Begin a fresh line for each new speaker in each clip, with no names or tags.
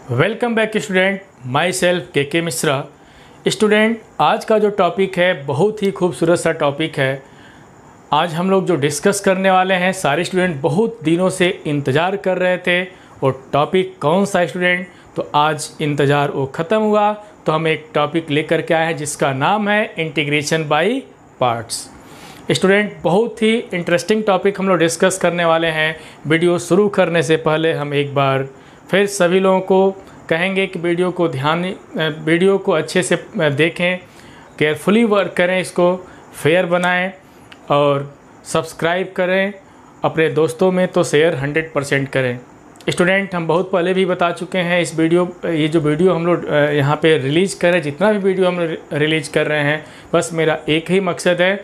Welcome back student, my self के Mishra. Student, आज का जो टॉपिक है बहुत ही खूबसूरत सा टॉपिक है। आज हम लोग जो डिस्कस करने वाले हैं सारे स्टूडेंट बहुत दिनों से इंतज़ार कर रहे थे। और टॉपिक कौन सा स्टूडेंट? तो आज इंतज़ार वो ख़त्म हुआ, तो हम एक टॉपिक लेकर के आए हैं जिसका नाम है इंटीग्रेशन बाय पार्ट्स। स्टूडेंट, बहुत ही इंटरेस्टिंग टॉपिक हम लोग डिस्कस करने वाले हैं। वीडियो शुरू करने से पहले हम एक बार फिर सभी लोगों को कहेंगे कि वीडियो को अच्छे से देखें, केयरफुली वर्क करें, इसको फेयर बनाएं और सब्सक्राइब करें। अपने दोस्तों में तो शेयर 100% करें। स्टूडेंट, हम बहुत पहले भी बता चुके हैं ये जो वीडियो हम लोग यहाँ पे रिलीज़ करें, जितना भी वीडियो हम लोग रिलीज़ कर रहे हैं, बस मेरा एक ही मकसद है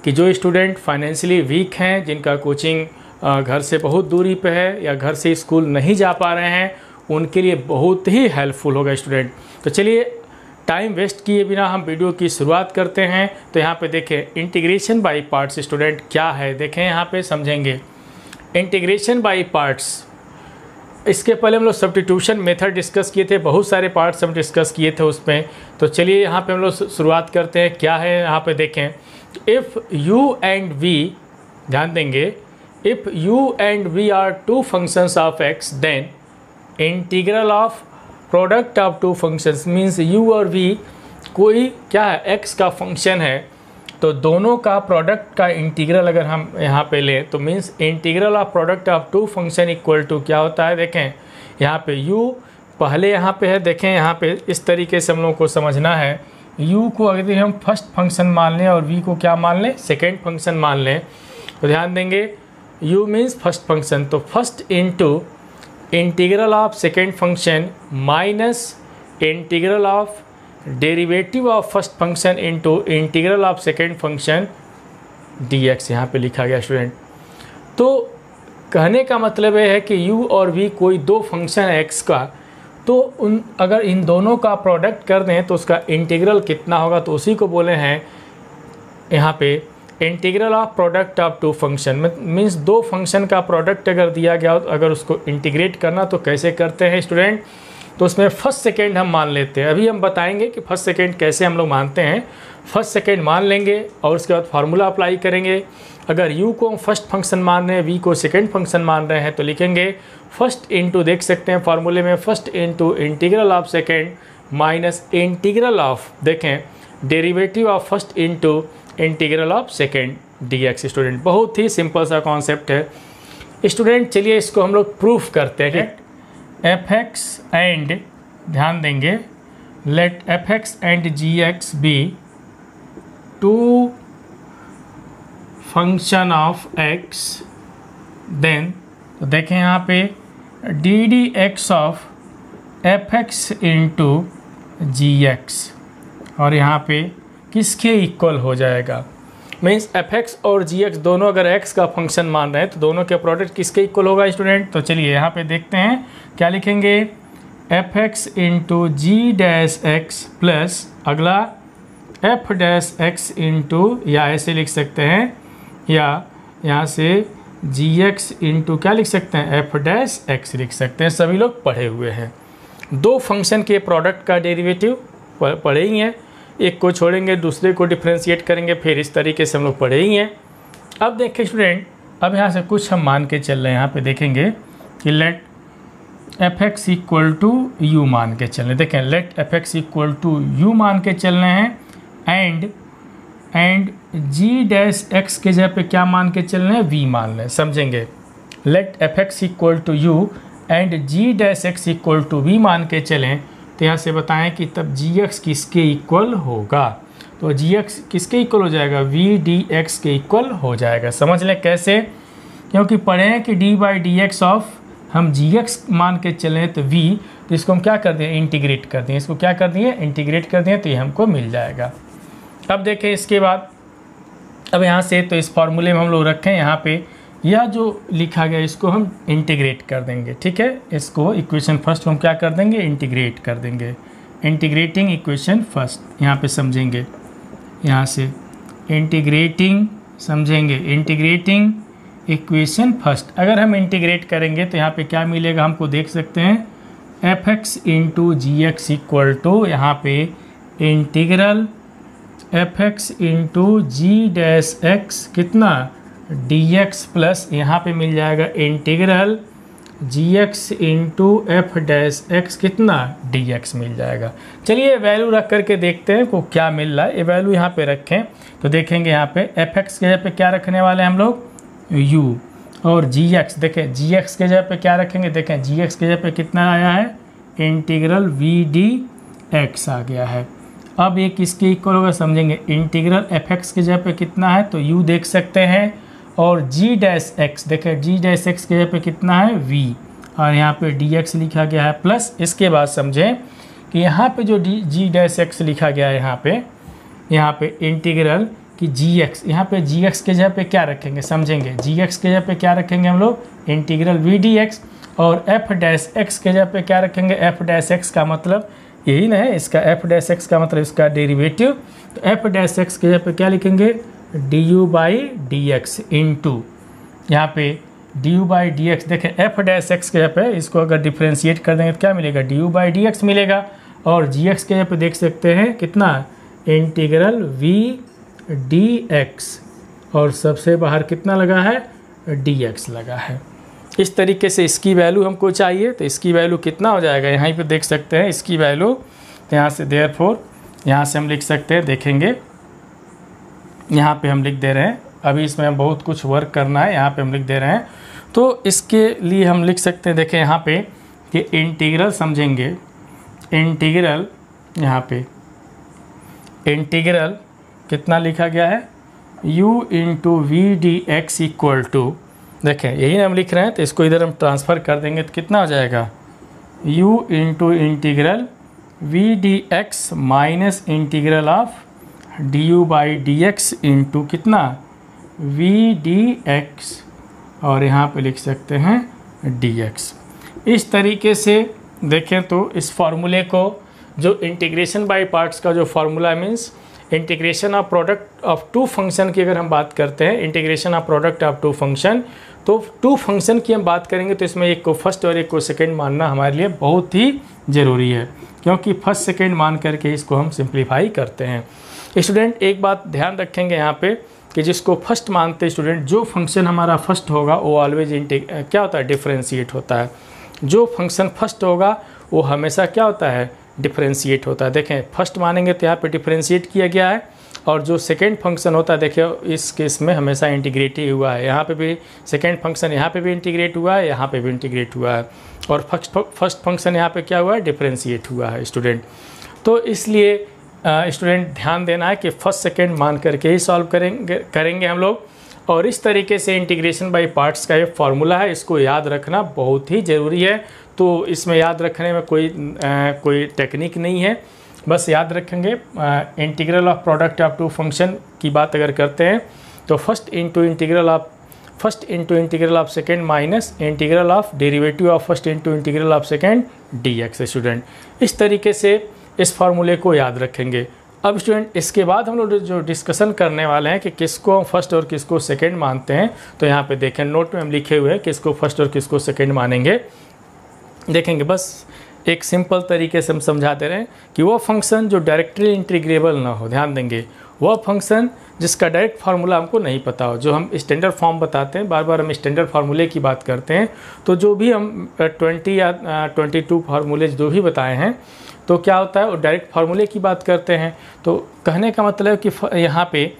कि जो स्टूडेंट फाइनेंशियली वीक हैं, जिनका कोचिंग घर से बहुत दूरी पे है या घर से स्कूल नहीं जा पा रहे हैं, उनके लिए बहुत ही हेल्पफुल होगा स्टूडेंट। तो चलिए टाइम वेस्ट किए बिना हम वीडियो की शुरुआत करते हैं। तो यहाँ पे देखें इंटीग्रेशन बाय पार्ट्स स्टूडेंट क्या है, देखें यहाँ पे समझेंगे। इंटीग्रेशन बाय पार्ट्स, इसके पहले हम लोग सब्स्टिट्यूशन मेथड डिस्कस किए थे, बहुत सारे पार्ट्स हम डिस्कस किए थे उसमें। तो चलिए यहाँ पे हम लोग शुरुआत करते हैं। क्या है यहाँ पे देखें, इफ़ u एंड v, ध्यान देंगे, if u and v are two functions of x, then integral of product of two functions means u और v कोई क्या है, x का फंक्शन है, तो दोनों का प्रोडक्ट का इंटीग्रल अगर हम यहाँ पे लें तो means integral of product of two function equal to क्या होता है। देखें यहाँ पे u पहले यहाँ पे है, देखें यहाँ पे इस तरीके से हम लोगों को समझना है। u को अगर हम फर्स्ट फंक्शन मान लें और v को क्या मान लें, सेकेंड फंक्शन मान लें, तो ध्यान देंगे u मीन्स फर्स्ट फंक्शन, तो first into integral of second function minus integral of derivative of first function into integral of second function dx यहाँ पे लिखा गया स्टूडेंट। तो कहने का मतलब ये है कि u और v कोई दो फंक्शन है x का, तो अगर इन दोनों का प्रोडक्ट कर दें तो उसका इंटीग्रल कितना होगा, तो उसी को बोले हैं यहाँ पे integral of product of two function. Means दो फंक्शन का प्रोडक्ट अगर दिया गया हो तो अगर उसको इंटीग्रेट करना तो कैसे करते हैं स्टूडेंट, तो उसमें फर्स्ट सेकेंड हम मान लेते हैं। अभी हम बताएंगे कि फर्स्ट सेकेंड कैसे हम लोग मानते हैं। फर्स्ट सेकेंड मान लेंगे और उसके बाद फार्मूला अप्लाई करेंगे। अगर u को हम फर्स्ट फंक्शन मान रहे हैं, v को सेकेंड फंक्शन मान रहे हैं, तो लिखेंगे फर्स्ट इंटू, देख सकते हैं फार्मूले में, first into integral of second minus integral of, देखें derivative of first into integral of second dx। Student, बहुत ही सिंपल सा कॉन्सेप्ट है स्टूडेंट। चलिए इसको हम लोग प्रूफ करते हैं। fx एंड, ध्यान देंगे, let fx and gx be two function of x, then तो देखें यहाँ पे ddx ऑफ fx इंटू gx, और यहाँ पे किसके इक्वल हो जाएगा, मीन्स fx और gx दोनों अगर x का फंक्शन मान रहे हैं तो दोनों के प्रोडक्ट किसके इक्वल होगा स्टूडेंट। तो चलिए यहाँ पे देखते हैं क्या लिखेंगे, fx into G dash x plus अगला f डैश एक्स इंटू, या ऐसे लिख सकते हैं, या यहाँ से gx इंटू क्या लिख सकते हैं, f डैश एक्स लिख सकते हैं। सभी लोग पढ़े हुए हैं। दो फंक्शन के प्रोडक्ट का डेरिवेटिव पढ़े ही हैं, एक को छोड़ेंगे दूसरे को डिफ्रेंशिएट करेंगे, फिर इस तरीके से हम लोग पढ़े ही हैं। अब देखें स्टूडेंट, अब यहाँ से कुछ हम मान के चल रहे हैं। यहाँ पे देखेंगे कि let fx equal to u मान के चल रहे हैं। देखें let fx equal to u मान के चल रहे हैं, एंड g डैश x के जगह पे क्या मान के चल रहे हैं, v मान रहे हैं। समझेंगे, let fx equal to u and g dash x equal to v मान के चलें, तो यहाँ से बताएं कि तब gx किसके इक्वल होगा, तो gx किसके इक्वल हो जाएगा, v dx के इक्वल हो जाएगा। समझ लें कैसे, क्योंकि पढ़े हैं कि d by D x of, हम gx मान के चलें तो v, तो इसको हम क्या कर दें, इंटीग्रेट कर दें, इसको क्या कर दिए, इंटीग्रेट कर दें, तो ये हमको मिल जाएगा। अब देखें इसके बाद, अब यहाँ से तो इस फार्मूले में हम लोग रखें, यहाँ पे यह जो लिखा गया इसको हम इंटीग्रेट कर देंगे। ठीक है, इसको इक्वेशन फर्स्ट हम क्या कर देंगे, इंटीग्रेट कर देंगे। इंटीग्रेटिंग इक्वेशन फर्स्ट यहाँ पे समझेंगे, यहाँ से इंटीग्रेटिंग समझेंगे, इंटीग्रेटिंग इक्वेशन फर्स्ट। अगर हम इंटीग्रेट करेंगे तो यहाँ पे क्या मिलेगा हमको, देख सकते हैं F X into G X equal to यहाँ पे integral F X into G dash X कितना डी एक्स प्लस यहाँ पे मिल जाएगा integral G X into F dash X कितना डी एक्स मिल जाएगा। चलिए वैल्यू रख करके देखते हैं को क्या मिल रहा है। ये वैल्यू यहाँ पे रखें तो देखेंगे यहाँ पे एफ एक्स के जगह पे क्या रखने वाले हैं हम लोग यू, और जी एक्स देखें जी एक्स के जगह पे क्या रखेंगे, देखें जी एक्स के जगह पे कितना आया है इंटीग्रल वी डी एक्स आ गया है। अब ये किसके इक्वल होगा समझेंगे, इंटीग्रल एफ एक्स के जगह पे कितना है तो यू देख सकते हैं, और जी डैश एक्स देखें जी डैश एक्स के जगह पे कितना है वी, और यहाँ पे डी एक्स लिखा गया है प्लस। इसके बाद समझें कि यहाँ पे जो जी डैश एक्स लिखा गया है यहाँ पे इंटीग्रल कि जी एक्स, यहाँ पे जी एक्स के जगह पे क्या रखेंगे समझेंगे, जी एक्स के जगह पे क्या रखेंगे हम लोग इंटीग्रल वी डी एक्स, और एफ डैश एक्स के जगह पे क्या रखेंगे एफ डैश एक्स का मतलब यही ना है इसका, एफ डैश एक्स का मतलब इसका डेरिवेटिव, तो एफ डैश एक्स के जगह पे क्या लिखेंगे D U by D X into यहाँ पे D U by D x. देखें एफ डैश एक्स के जगह पे इसको अगर डिफ्रेंशिएट कर देंगे तो क्या मिलेगा D U by D x मिलेगा, और जी एक्स के जगह पे देख सकते हैं कितना इंटीग्रल वी डी एक्स, और सबसे बाहर कितना लगा है डी एक्स लगा है। इस तरीके से इसकी वैल्यू हमको चाहिए, तो इसकी वैल्यू कितना हो जाएगा यहाँ पे देख सकते हैं इसकी वैल्यू, यहाँ से देयरफॉर यहाँ से हम लिख सकते हैं, देखेंगे यहाँ पे हम लिख दे रहे हैं, अभी इसमें हम बहुत कुछ वर्क करना है, यहाँ पे हम लिख दे रहे हैं, तो इसके लिए हम लिख सकते हैं देखें यहाँ पे कि इंटीग्रल समझेंगे, इंटीग्रल यहाँ पे इंटीग्रल कितना लिखा गया है u into V D x equal to, देखें यही ना हम लिख रहे हैं, तो इसको इधर हम ट्रांसफ़र कर देंगे तो कितना हो जाएगा u into integral V D X minus integral of D U by D X into कितना वी डी एक्स, और यहाँ पे लिख सकते हैं डी एक्स। इस तरीके से देखें तो इस फार्मूले को जो इंटीग्रेशन बाय पार्ट्स का जो formula means integration of product of two function की अगर हम बात करते हैं, integration of product of two function, तो टू फंक्शन की हम बात करेंगे तो इसमें एक को फर्स्ट और एक को सेकंड मानना हमारे लिए बहुत ही ज़रूरी है, क्योंकि फर्स्ट सेकंड मान करके इसको हम सिंप्लीफाई करते हैं। स्टूडेंट एक बात ध्यान रखेंगे यहाँ पे कि जिसको फर्स्ट मानते हैं स्टूडेंट, जो फंक्शन हमारा फर्स्ट होगा वो ऑलवेज क्या होता है डिफरेंशिएट होता है, जो फंक्शन फर्स्ट होगा वो हमेशा क्या होता है डिफरेंशिएट होता है। देखें फर्स्ट मानेंगे तो यहाँ पे डिफरेंशिएट किया गया है, और जो सेकेंड फंक्शन होता है देखिए इस केस में हमेशा इंटीग्रेट ही हुआ है, यहाँ पे भी सेकेंड फंक्शन यहाँ पे भी इंटीग्रेट हुआ है, यहाँ पे भी इंटीग्रेट हुआ है, और फर्स्ट फंक्शन यहाँ पे क्या हुआ है डिफरेंशिएट हुआ है स्टूडेंट। तो इसलिए स्टूडेंट ध्यान देना है कि फर्स्ट सेकेंड मान करके ही सॉल्व करेंगे हम लोग, और इस तरीके से इंटीग्रेशन बाय पार्ट्स का ये फार्मूला है, इसको याद रखना बहुत ही ज़रूरी है। तो इसमें याद रखने में कोई टेक्निक नहीं है, बस याद रखेंगे integral of product of two function की बात अगर करते हैं तो first into integral of second minus integral of derivative of first into integral of second D X. Student इस तरीके से इस फार्मूले को याद रखेंगे। अब स्टूडेंट इसके बाद हम लोग जो डिस्कशन करने वाले हैं कि किसको हम फर्स्ट और किसको सेकंड मानते हैं, तो यहाँ पे देखें नोट में हम लिखे हुए हैं किसको फर्स्ट और किसको सेकंड मानेंगे। देखेंगे बस एक सिंपल तरीके से हम समझा दे रहे हैं कि वो फंक्शन जो डायरेक्टली इंटीग्रेबल ना हो, ध्यान देंगे वो फंक्शन जिसका डायरेक्ट फार्मूला हमको नहीं पता हो, जो हम स्टैंडर्ड फॉर्म बताते हैं, बार बार हम स्टैंडर्ड फार्मूले की बात करते हैं, तो जो भी हम 20 या 22 फार्मूले जो भी बताए हैं तो क्या होता है वो डायरेक्ट फार्मूले की बात करते हैं। तो कहने का मतलब कि यहाँ पे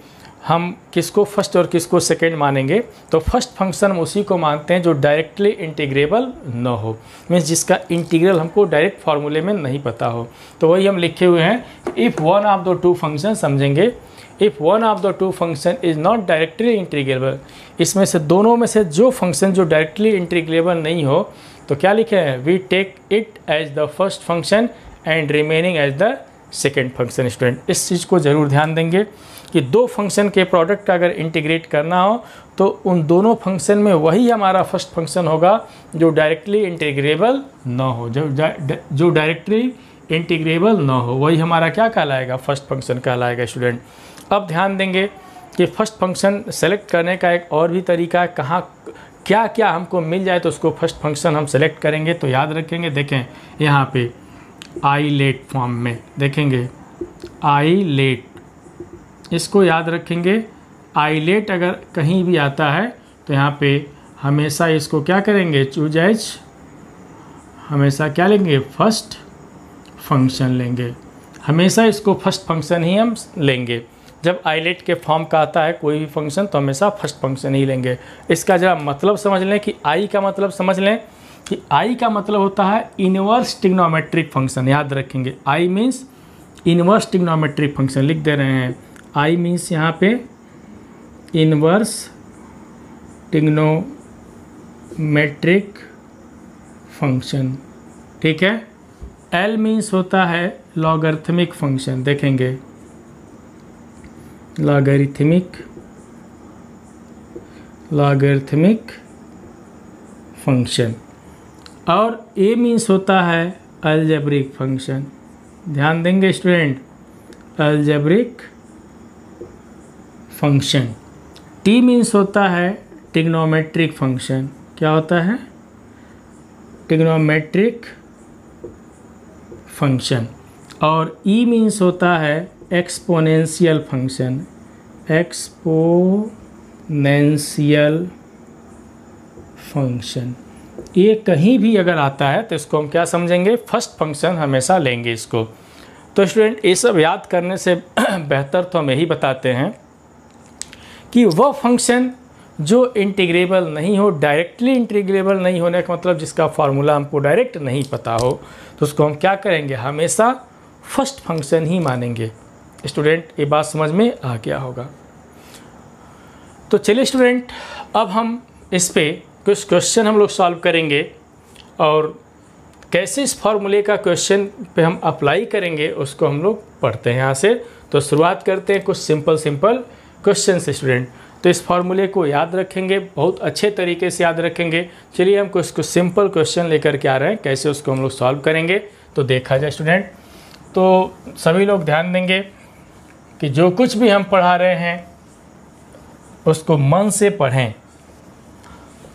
हम किसको फर्स्ट और किसको सेकंड मानेंगे, तो फर्स्ट फंक्शन हम उसी को मानते हैं जो डायरेक्टली इंटीग्रेबल न हो, मीन्स जिसका इंटीग्रल हमको डायरेक्ट फार्मूले में नहीं पता हो। तो वही हम लिखे हुए हैं if one of the two function, समझेंगे if one of the two function is not directly integrable, इसमें से दोनों में से जो फंक्शन जो डायरेक्टली इंटीग्रेबल नहीं हो तो क्या लिखे हैं we take it as the first function and remaining as the second function. Student इस चीज़ को ज़रूर ध्यान देंगे कि दो फंक्शन के प्रोडक्ट का अगर इंटीग्रेट करना हो तो उन दोनों फंक्शन में वही हमारा फर्स्ट फंक्शन होगा जो डायरेक्टली इंटीग्रेबल ना हो, जो डायरेक्टली इंटीग्रेबल ना हो वही हमारा क्या कहलाएगा फर्स्ट फंक्शन कहलाएगा। स्टूडेंट अब ध्यान देंगे कि फर्स्ट फंक्शन सेलेक्ट करने का एक और भी तरीका है, कहाँ क्या क्या हमको मिल जाए तो उसको फर्स्ट फंक्शन हम सेलेक्ट करेंगे। तो याद रखेंगे, देखें यहाँ पे आईलेट फॉर्म में देखेंगे आईलेट, इसको याद रखेंगे। आईलेट अगर कहीं भी आता है तो यहाँ पे हमेशा इसको क्या करेंगे, चूज एज, हमेशा क्या लेंगे, फर्स्ट फंक्शन लेंगे। हमेशा इसको फर्स्ट फंक्शन ही हम लेंगे। जब आईलेट के फॉर्म का आता है कोई भी फंक्शन तो हमेशा फर्स्ट फंक्शन ही लेंगे। इसका जरा मतलब समझ लें कि आई का मतलब समझ लें कि आई का मतलब होता है इनवर्स ट्रिग्नोमेट्रिक फंक्शन। याद रखेंगे I means inverse trigonometric function, लिख दे रहे हैं। आई मीन्स यहाँ पे इनवर्स ट्रिग्नोमेट्रिक फंक्शन, ठीक है। एल मीन्स होता है लॉगरिथमिक फंक्शन, देखेंगे लॉगरिथमिक फंक्शन। और ए मीन्स होता है अलजेब्रिक फंक्शन, ध्यान देंगे student, algebraic function. T means होता है ट्रिग्नोमेट्रिक फंक्शन, क्या होता है, ट्रिग्नोमेट्रिक फंक्शन। और ई मीन्स होता है एक्सपोनेंशियल फंक्शन, एक्सपोनेंशियल फंक्शन। ये कहीं भी अगर आता है तो इसको हम क्या समझेंगे, फर्स्ट फंक्शन हमेशा लेंगे इसको। तो स्टूडेंट ये सब याद करने से बेहतर तो हम यही बताते हैं कि वह फंक्शन जो इंटीग्रेबल नहीं हो, डायरेक्टली इंटीग्रेबल नहीं होने का मतलब जिसका फार्मूला हमको डायरेक्ट नहीं पता हो, तो उसको हम क्या करेंगे, हमेशा फर्स्ट फंक्शन ही मानेंगे। स्टूडेंट ये बात समझ में आ गया होगा। तो चलिए स्टूडेंट, अब हम इस पे कुछ क्वेश्चन हम लोग सॉल्व करेंगे और कैसे इस फार्मूले का क्वेश्चन पे हम अप्लाई करेंगे उसको हम लोग पढ़ते हैं यहाँ से। तो शुरुआत करते हैं कुछ सिंपल क्वेश्चन से स्टूडेंट। तो इस फार्मूले को याद रखेंगे, बहुत अच्छे तरीके से याद रखेंगे। चलिए हम कुछ सिंपल क्वेश्चन लेकर के आ रहे हैं, कैसे उसको हम लोग सॉल्व करेंगे तो देखा जाए स्टूडेंट। तो सभी लोग ध्यान देंगे कि जो कुछ भी हम पढ़ा रहे हैं उसको मन से पढ़ें।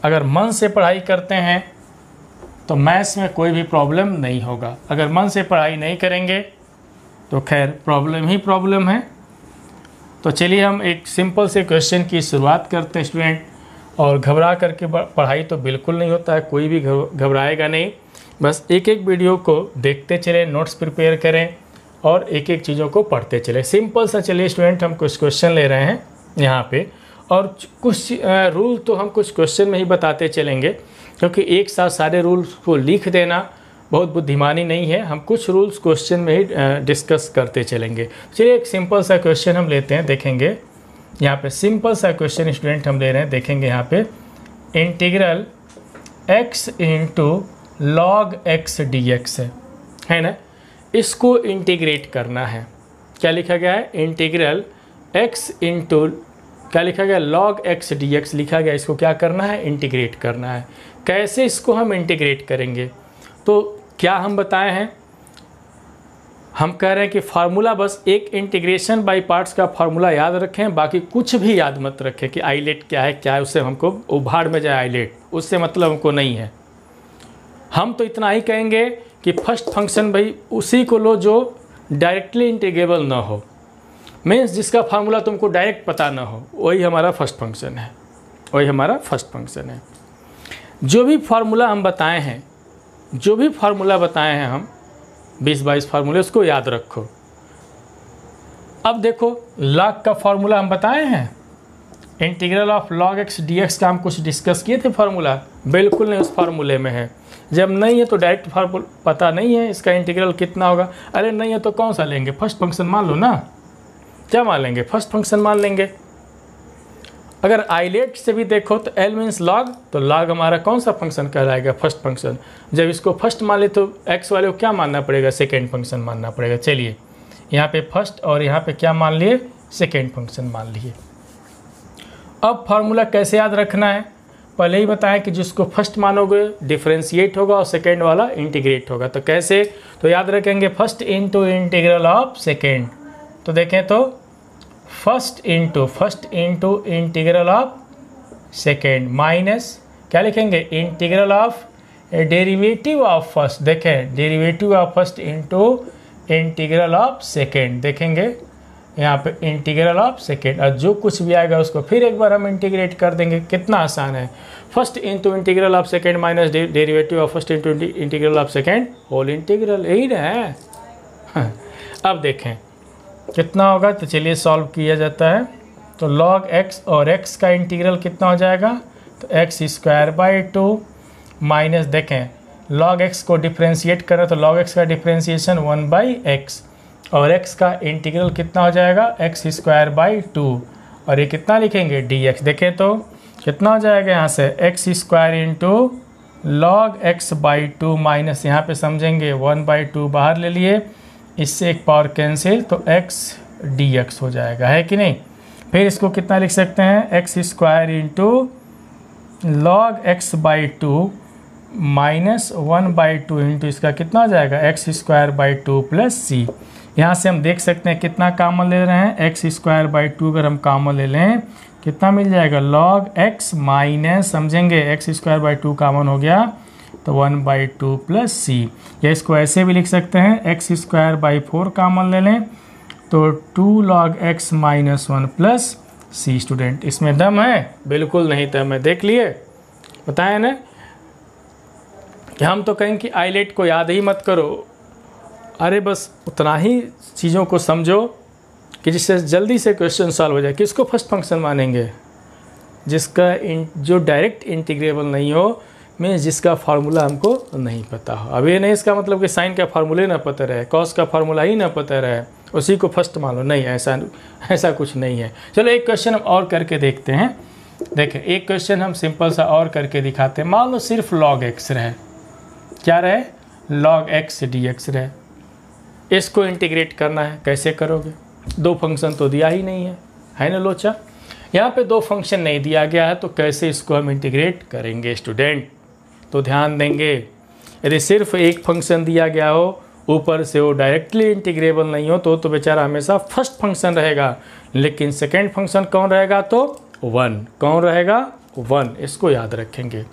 अगर मन से पढ़ाई करते हैं तो मैथ्स में कोई भी प्रॉब्लम नहीं होगा। अगर मन से पढ़ाई नहीं करेंगे तो खैर प्रॉब्लम ही प्रॉब्लम है। तो चलिए हम एक सिंपल से क्वेश्चन की शुरुआत करते हैं स्टूडेंट। और घबरा करके पढ़ाई तो बिल्कुल नहीं होता है, कोई भी घबराएगा नहीं। बस एक एक वीडियो को देखते चले, नोट्स प्रिपेयर करें और एक एक चीज़ों को पढ़ते चले। सिंपल सा चलिए स्टूडेंट, हम कुछ क्वेश्चन ले रहे हैं यहाँ पे और कुछ रूल तो हम कुछ क्वेश्चन में ही बताते चलेंगे, क्योंकि एक साथ सारे रूल्स को लिख देना बहुत बुद्धिमानी नहीं है। हम कुछ रूल्स क्वेश्चन में ही डिस्कस करते चलेंगे। चलिए एक सिंपल सा क्वेश्चन हम लेते हैं, देखेंगे यहाँ पे सिंपल सा क्वेश्चन स्टूडेंट हम ले रहे हैं। देखेंगे यहाँ पे integral x into log x dx है ना, इसको इंटीग्रेट करना है। क्या लिखा गया है, इंटीग्रल x इंटू क्या लिखा गया, लॉग x dx लिखा गया। इसको क्या करना है, इंटीग्रेट करना है। कैसे इसको हम इंटीग्रेट करेंगे, तो क्या हम बताए हैं, हम कह रहे हैं कि फार्मूला बस एक इंटीग्रेशन बाय पार्ट्स का फार्मूला याद रखें, बाकी कुछ भी याद मत रखें कि आईलेट क्या है उससे हमको उभाड़ में जाए आईलेट, उससे मतलब हमको नहीं है। हम तो इतना ही कहेंगे कि फर्स्ट फंक्शन भाई उसी को लो जो डायरेक्टली इंटीग्रेबल ना हो, मीन्स जिसका फार्मूला तुमको डायरेक्ट पता ना हो, वही हमारा फर्स्ट फंक्शन है, वही हमारा फर्स्ट फंक्शन है। जो भी फार्मूला हम बताए हैं, जो भी फार्मूला बताए हैं हम 20-22 फार्मूले, उसको याद रखो। अब देखो लॉग का फार्मूला हम बताए हैं, integral of log x dx का हम कुछ डिस्कस किए थे फार्मूला, बिल्कुल नहीं उस फार्मूले में है। जब नहीं है तो डायरेक्ट फार्मूला पता नहीं है इसका इंटीग्रल कितना होगा, अरे नहीं है तो कौन सा लेंगे, फर्स्ट फंक्शन मान लो ना। क्या मान लेंगे, फर्स्ट फंक्शन मान लेंगे। अगर आईलेट से भी देखो तो एल मीन्स लॉग, तो लॉग हमारा कौन सा फंक्शन कहलाएगा, फर्स्ट फंक्शन। जब इसको फर्स्ट मान ले तो एक्स वाले को क्या मानना पड़ेगा, सेकेंड फंक्शन मानना पड़ेगा। चलिए यहाँ पे फर्स्ट और यहाँ पे क्या मान लिए, सेकेंड फंक्शन मान लिए। अब फार्मूला कैसे याद रखना है, पहले ही बताएं कि जिसको फर्स्ट मानोगे डिफ्रेंशिएट होगा और सेकेंड वाला इंटीग्रेट होगा। तो कैसे, तो याद रखेंगे first into integral of second. तो देखें तो first into integral of second minus क्या लिखेंगे, integral of derivative of first, देखें derivative of first into integral of second, देखेंगे यहाँ पे इंटीग्रल ऑफ सेकेंड, और जो कुछ भी आएगा उसको फिर एक बार हम इंटीग्रेट कर देंगे। कितना आसान है, first into integral of second minus derivative of first into integral of second whole integral, यही ना है। अब देखें कितना होगा, तो चलिए सॉल्व किया जाता है। तो log x और x का इंटीग्रल कितना हो जाएगा, तो x स्क्वायर बाई 2 माइनस, देखें log x को डिफ्रेंशिएट करें तो log x का डिफ्रेंशिएशन 1/x और x का इंटीग्रल कितना हो जाएगा, x स्क्वायर बाई 2, और ये कितना लिखेंगे dx। देखें तो कितना हो जाएगा यहाँ से, x square into log x by 2 minus, यहाँ पे समझेंगे 1/2 बाहर ले लिए, इससे एक पावर कैंसिल, तो x dx हो जाएगा, है कि नहीं। फिर इसको कितना लिख सकते हैं, x square into log x by 2 minus 1/2 into इसका कितना हो जाएगा, x स्क्वायर बाई 2 प्लस सी। यहाँ से हम देख सकते हैं कितना कॉमन ले रहे हैं, x स्क्वायर बाई 2 अगर हम कॉमन ले लें कितना मिल जाएगा, log x माइनस, समझेंगे x स्क्वायर बाई 2 कॉमन हो गया तो 1/2 प्लस सी, या इसको ऐसे भी लिख सकते हैं, x स्क्वायर बाई 4 कॉमन ले लें तो 2 log x माइनस 1 प्लस सी। स्टूडेंट इसमें दम है, बिल्कुल नहीं दम है, देख लिए, बताएं ना। हम तो कहें कि आइलेट को याद ही मत करो, अरे बस उतना ही चीज़ों को समझो कि जिससे जल्दी से क्वेश्चन सॉल्व हो जाए। किसको फर्स्ट फंक्शन मानेंगे, जिसका जो डायरेक्ट इंटीग्रेबल नहीं हो, मीन्स जिसका फार्मूला हमको नहीं पता हो। अब ये नहीं इसका मतलब कि साइन का फार्मूले ना पता रहे, कॉस का फार्मूला ही ना पता रहे, उसी को फर्स्ट मान लो, नहीं, ऐसा कुछ नहीं है। चलो एक क्वेश्चन हम और करके देखते हैं। देखें एक क्वेश्चन हम सिंपल सा और करके दिखाते हैं। मान लो सिर्फ log x रहे, क्या रहे, log x dx रहे, इसको इंटीग्रेट करना है, कैसे करोगे, दो फंक्शन तो दिया ही नहीं है ना लोचा। यहाँ पे दो फंक्शन नहीं दिया गया है तो कैसे इसको हम इंटीग्रेट करेंगे स्टूडेंट, तो ध्यान देंगे। यदि सिर्फ एक फंक्शन दिया गया हो, ऊपर से वो डायरेक्टली इंटीग्रेबल नहीं हो तो बेचारा हमेशा फर्स्ट फंक्शन रहेगा, लेकिन सेकेंड फंक्शन कौन रहेगा, तो 1, कौन रहेगा, 1, इसको याद रखेंगे।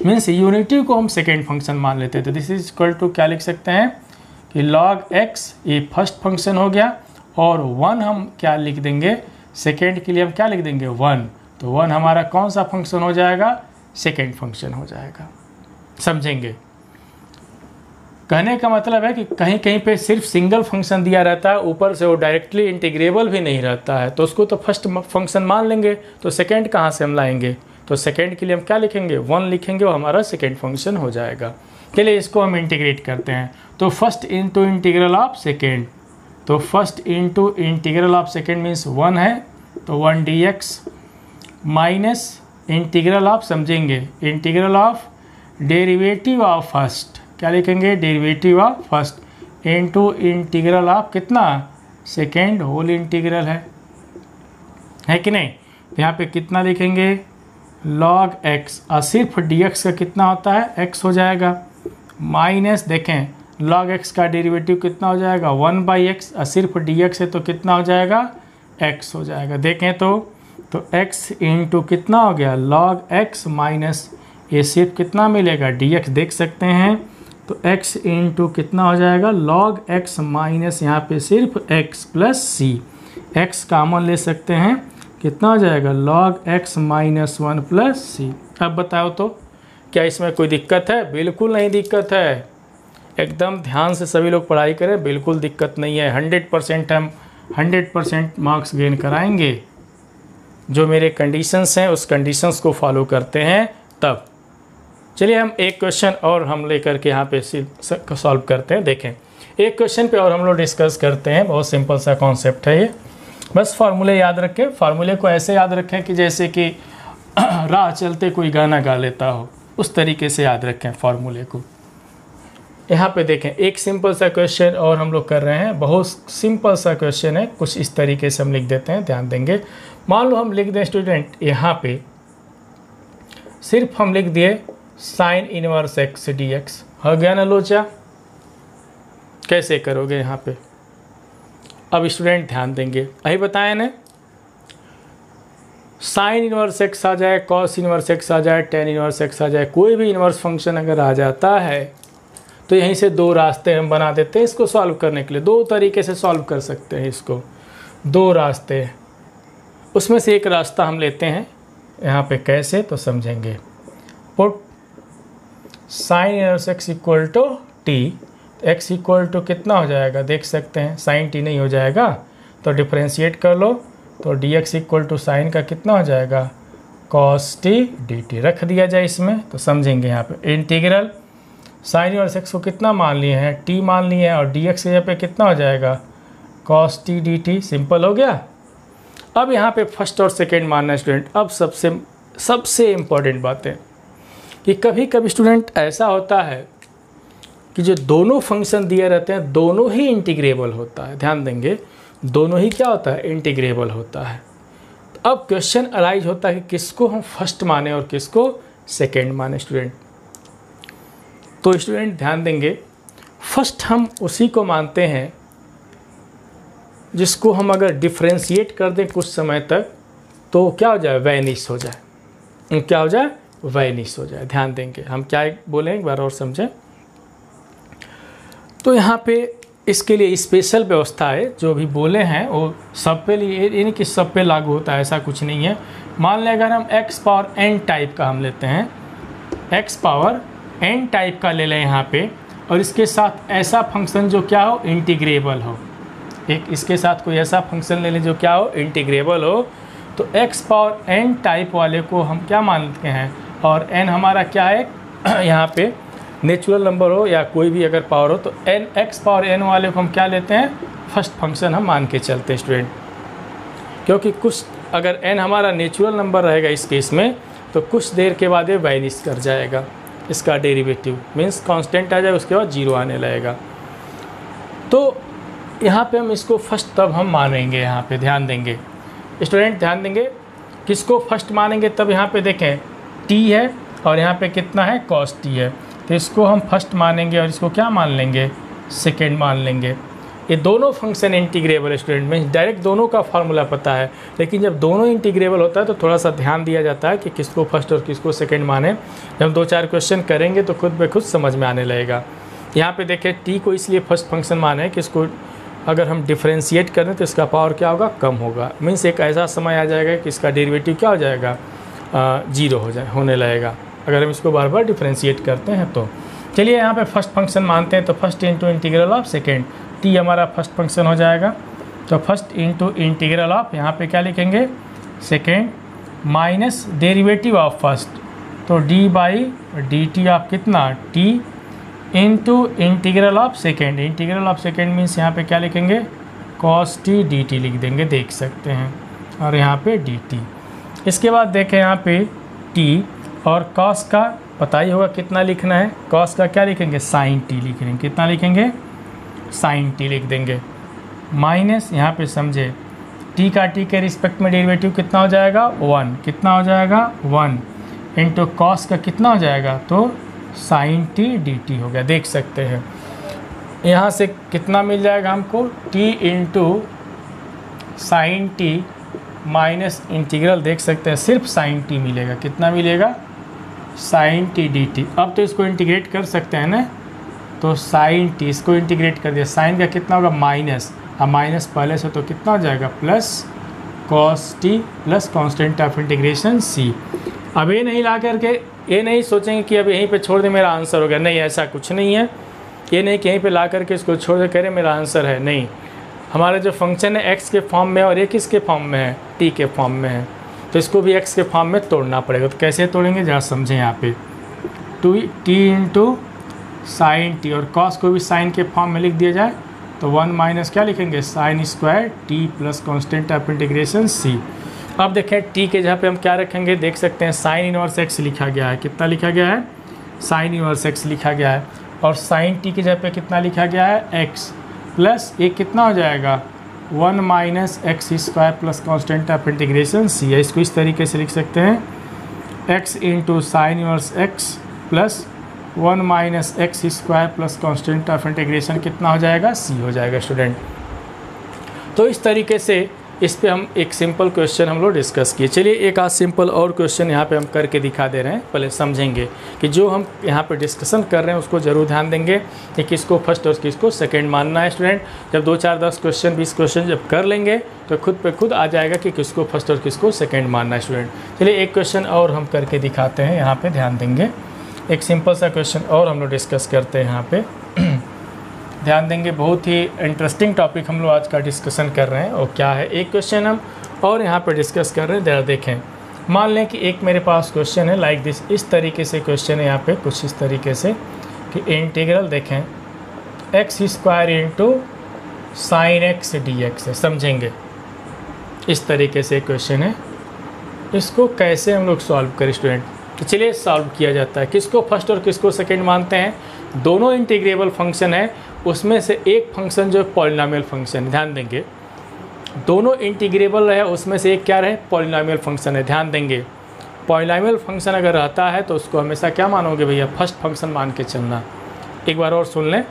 मीन्स यूनिटी को हम सेकेंड फंक्शन मान लेते हैं, तो दिस इज इक्वल टू क्या लिख सकते हैं कि log x ये फर्स्ट फंक्शन हो गया, और 1 हम क्या लिख देंगे, सेकेंड के लिए हम क्या लिख देंगे 1, तो 1 हमारा कौन सा फंक्शन हो जाएगा, सेकेंड फंक्शन हो जाएगा। समझेंगे, कहने का मतलब है कि कहीं कहीं पे सिर्फ सिंगल फंक्शन दिया रहता है, ऊपर से वो डायरेक्टली इंटीग्रेबल भी नहीं रहता है, तो उसको तो फर्स्ट फंक्शन मान लेंगे, तो सेकेंड कहाँ से हम लाएंगे, तो सेकेंड के लिए हम क्या लिखेंगे, 1 लिखेंगे, वो हमारा सेकेंड फंक्शन हो जाएगा। चलिए इसको हम इंटीग्रेट करते हैं, तो first into integral of second, तो first into integral of second means 1 है, तो 1 dx माइनस इंटीग्रल ऑफ, समझेंगे integral of derivative of first, क्या लिखेंगे, derivative of first into integral of कितना, सेकेंड होल इंटीग्रल है कि नहीं। तो यहाँ पे कितना लिखेंगे, log x, और सिर्फ dx का कितना होता है, x हो जाएगा, माइनस, देखें log x का डेरिवेटिव कितना हो जाएगा, 1/x, और सिर्फ dx है तो कितना हो जाएगा, x हो जाएगा। देखें तो x इंटू कितना हो गया, log x माइनस ये सिर्फ कितना मिलेगा, dx, देख सकते हैं, तो x इंटू कितना हो जाएगा, log x माइनस यहाँ पे सिर्फ x प्लस सी, x कॉमन ले सकते हैं, कितना हो जाएगा, log x माइनस 1 प्लस सी। अब बताओ तो क्या इसमें कोई दिक्कत है, बिल्कुल नहीं दिक्कत है, एकदम ध्यान से सभी लोग पढ़ाई करें, बिल्कुल दिक्कत नहीं है। 100% हम 100% मार्क्स गेन कराएंगे, जो मेरे कंडीशंस हैं उस कंडीशंस को फॉलो करते हैं तब। चलिए हम एक क्वेश्चन और हम लेकर के यहाँ पे सॉल्व करते हैं। देखें एक क्वेश्चन पे और हम लोग डिस्कस करते हैं, बहुत सिंपल सा कॉन्सेप्ट है ये, बस फार्मूले याद रखें। फार्मूले को ऐसे याद रखें कि जैसे कि राह चलते कोई गाना गा लेता हो, उस तरीके से याद रखें फार्मूले को। यहाँ पे देखें एक सिंपल सा क्वेश्चन और हम लोग कर रहे हैं, बहुत सिंपल सा क्वेश्चन है, कुछ इस तरीके से हम लिख देते हैं, ध्यान देंगे। मान लो हम लिख दें स्टूडेंट, यहाँ पे सिर्फ हम लिख दिए साइन इनवर्स x dx, हो गया ना लोचा। कैसे करोगे यहाँ पे, अब स्टूडेंट ध्यान देंगे, अभी बताया ना, साइन इनवर्स एक्स आ जाए, कॉस इनवर्स एक्स आ जाए, टेन इनवर्स एक्स आ जाए, कोई भी इनवर्स फंक्शन अगर आ जाता है तो यहीं से दो रास्ते हम बना देते हैं इसको सॉल्व करने के लिए। दो तरीके से सॉल्व कर सकते हैं इसको, दो रास्ते। उसमें से एक रास्ता हम लेते हैं यहाँ पे, कैसे तो समझेंगे। Put sine inverse X equal to T, X equal to कितना हो जाएगा देख सकते हैं, साइन टी नहीं हो जाएगा तो डिफ्रेंशिएट कर लो, तो D x equal to sine का कितना हो जाएगा कॉस टी डी टी। रख दिया जाए इसमें तो समझेंगे। यहाँ पे इंटीग्रल साइन इनवर्स एक्स को कितना मान लिए हैं, टी मान लिए हैं, और डी एक्स के जगह पे कितना हो जाएगा cos T D T. Simple हो गया। अब यहाँ पे फर्स्ट और सेकेंड मानना है स्टूडेंट। अब सबसे इम्पॉर्टेंट बात है कि कभी कभी स्टूडेंट ऐसा होता है कि जो दोनों फंक्शन दिए रहते हैं दोनों ही इंटीग्रेबल होता है। ध्यान देंगे, दोनों ही क्या होता है इंटीग्रेबल होता है। तो अब क्वेश्चन अराइज होता है कि किसको हम फर्स्ट माने और किसको सेकेंड माने स्टूडेंट। तो स्टूडेंट ध्यान देंगे, फर्स्ट हम उसी को मानते हैं जिसको हम अगर डिफ्रेंशिएट कर दें कुछ समय तक तो क्या हो जाए वैनिश हो जाए। क्या हो जाए वैनिश हो जाए। ध्यान देंगे, हम क्या बोलें एक बार और समझें। तो यहाँ पे इसके लिए स्पेशल व्यवस्था है, जो भी बोले हैं वो सब पे लिए, यानी कि सब पे लागू होता है, ऐसा कुछ नहीं है। मान लें अगर हम x पावर n टाइप का हम लेते हैं, x पावर n टाइप का ले लें यहाँ पे, और इसके साथ ऐसा फंक्शन जो क्या हो इंटीग्रेबल हो, एक इसके साथ कोई ऐसा फंक्शन ले लें जो क्या हो इंटीग्रेबल हो, तो x पावर n टाइप वाले को हम क्या मानते हैं, और n हमारा क्या है यहाँ पे नेचुरल नंबर हो या कोई भी अगर पावर हो, तो n x पावर n वाले को हम क्या लेते हैं फर्स्ट फंक्शन हम मान के चलते हैं स्टूडेंट। क्योंकि कुछ अगर n हमारा नेचुरल नंबर रहेगा इस केस में तो कुछ देर के बाद ये वाइनिश कर जाएगा, इसका डेरिवेटिव मीन्स कांस्टेंट आ जाएगा, उसके बाद जीरो आने लगेगा। तो यहाँ पे हम इसको फर्स्ट तब हम मानेंगे। यहाँ पे ध्यान देंगे स्टूडेंट, ध्यान देंगे किसको फर्स्ट मानेंगे तब। यहाँ पे देखें t है और यहाँ पे कितना है cos t है, तो इसको हम फर्स्ट मानेंगे और इसको क्या मान लेंगे सेकेंड मान लेंगे। ये दोनों फंक्शन इंटीग्रेबल स्टूडेंट में डायरेक्ट दोनों का फार्मूला पता है, लेकिन जब दोनों इंटीग्रेबल होता है तो थोड़ा सा ध्यान दिया जाता है कि किसको फर्स्ट और किसको सेकेंड माने। जब हम दो चार क्वेश्चन करेंगे तो खुद ब खुद समझ में आने लगेगा। यहाँ पे देखें टी को इसलिए फर्स्ट फंक्शन माने कि इसको अगर हम डिफ्रेंशिएट करें तो इसका पावर क्या होगा कम होगा, मीन्स एक ऐसा समय आ जाएगा कि इसका डेरिवेटिव क्या हो जाएगा जीरो होने लगेगा अगर हम इसको बार बार डिफ्रेंशिएट करते हैं। तो चलिए यहाँ पे फर्स्ट फंक्शन मानते हैं, तो first into integral of second, T हमारा फर्स्ट फंक्शन हो जाएगा। तो फर्स्ट इंटू इंटीग्रल ऑफ यहाँ पे क्या लिखेंगे second minus derivative of first, तो D by D T of कितना T into integral of second. Integral of second means यहाँ पे क्या लिखेंगे कॉस टी डी टी लिख देंगे, देख सकते हैं, और यहाँ पे डी टी। इसके बाद देखें यहाँ पे टी और कॉस का पता ही होगा कितना लिखना है, कॉस का क्या लिखेंगे साइन टी लिख लेंगे, कितना लिखेंगे साइन टी लिख देंगे, माइनस यहाँ पे समझे टी का टी के रिस्पेक्ट में डेरिवेटिव कितना हो जाएगा 1, कितना हो जाएगा 1 इंटू कॉस का कितना हो जाएगा तो साइन टी डी टी हो गया, देख सकते हैं। यहाँ से कितना मिल जाएगा हमको T into sine T minus integral, देख सकते हैं सिर्फ साइन टी मिलेगा, कितना मिलेगा साइन टी डी टी। अब तो इसको इंटीग्रेट कर सकते हैं ना, तो साइन टी इसको इंटीग्रेट कर दिया, साइन का कितना होगा माइनस, अब माइनस पहले से तो कितना हो जाएगा plus cos T plus constant of integration C. अब ये नहीं ला करके ये नहीं सोचेंगे कि अब यहीं पे छोड़ दे मेरा आंसर हो गया, नहीं ऐसा कुछ नहीं है। ये नहीं कि यहीं पे ला करके इसको छोड़ दे कह रहे मेरा आंसर है, नहीं, हमारा जो फंक्शन है x के फॉर्म में और ये किसके फॉर्म में है t के फॉर्म में है, तो इसको भी x के फॉर्म में तोड़ना पड़ेगा। तो कैसे तोड़ेंगे जरा समझें। यहाँ पे टी इंटू साइन टी और कॉस को भी साइन के फॉर्म में लिख दिया जाए तो 1 माइनस क्या लिखेंगे sine square T plus constant of integration C. अब देखें टी के जगह पे हम क्या रखेंगे, देख सकते हैं साइन इनवर्स एक्स लिखा गया है, कितना लिखा गया है साइन इनवर्स एक्स लिखा गया है, और साइन टी की जगह पे कितना लिखा गया है एक्स प्लस ये कितना हो जाएगा 1 minus X square plus constant of integration C है। इसको इस तरीके से लिख सकते हैं X into sine inverse X plus 1 minus X square plus constant of integration कितना हो जाएगा सी हो जाएगा स्टूडेंट। तो इस तरीके से इस पे हम एक सिंपल क्वेश्चन हम लोग डिस्कस किए। चलिए एक आध सिंपल और क्वेश्चन यहाँ पे हम करके दिखा दे रहे हैं, पहले समझेंगे कि जो हम यहाँ पे डिस्कशन कर रहे हैं उसको ज़रूर ध्यान देंगे कि किसको फर्स्ट और किसको सेकंड मानना है। स्टूडेंट जब 2 4 10 क्वेश्चन 20 क्वेश्चन जब कर लेंगे तो खुद पे खुद आ जाएगा कि किसको फर्स्ट और किसको सेकेंड मानना है। स्टूडेंट चलिए एक क्वेश्चन और हम करके दिखाते हैं, यहाँ पर ध्यान देंगे। एक सिंपल सा क्वेश्चन और हम लोग डिस्कस करते हैं यहाँ पे, ध्यान देंगे। बहुत ही इंटरेस्टिंग टॉपिक हम लोग आज का डिस्कशन कर रहे हैं। और क्या है, एक क्वेश्चन हम और यहाँ पे डिस्कस कर रहे हैं। जरा देखें, मान लें कि एक मेरे पास क्वेश्चन है लाइक दिस, इस तरीके से क्वेश्चन है यहाँ पे कुछ इस तरीके से कि इंटीग्रल देखें x² into sine x dx है, समझेंगे। इस तरीके से क्वेश्चन है, इसको कैसे हम लोग सॉल्व करें स्टूडेंट। तो चलिए सॉल्व किया जाता है। किसको फर्स्ट और किसको सेकेंड मानते हैं, दोनों इंटीग्रेबल फंक्शन है, उसमें से एक फंक्शन जो पॉलिनोमियल फंक्शन है, ध्यान देंगे। दोनों इंटीग्रेबल रहे, उसमें से एक क्या रहे, पॉलिनोमियल फंक्शन है, ध्यान देंगे। पॉलिनोमियल फंक्शन अगर रहता है तो उसको हमेशा क्या मानोगे भैया, फर्स्ट फंक्शन मान के चलना। एक बार और सुन लें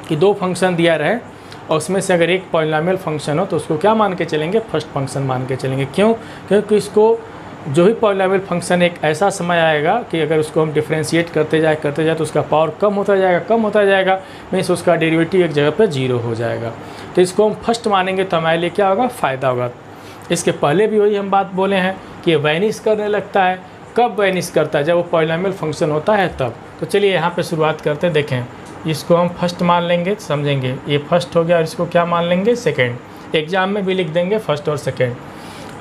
कि 2 फंक्शन दिया रहे और उसमें से अगर एक पॉलिनोमियल फंक्शन हो तो उसको क्या मान के चलेंगे, फर्स्ट फंक्शन मान के चलेंगे। क्यों, क्योंकि इसको जो भी पॉलिनोमियल फंक्शन एक ऐसा समय आएगा कि अगर उसको हम डिफ्रेंशिएट करते जाए तो उसका पावर कम होता जाएगा, मीन्स उसका डेरिवेटिव एक जगह पे 0 हो जाएगा। तो इसको हम फर्स्ट मानेंगे तो हमारे लिए क्या होगा, फ़ायदा होगा। इसके पहले भी वही हम बात बोले हैं कि वैनिश करने लगता है। कब वैनिश करता है, जब वो पॉलिनोमियल फंक्शन होता है तब। तो चलिए यहाँ पर शुरुआत करते हैं। देखें, इसको हम फर्स्ट मान लेंगे, समझेंगे। ये फर्स्ट हो गया और इसको क्या मान लेंगे, सेकेंड। एग्जाम में भी लिख देंगे फर्स्ट और सेकेंड।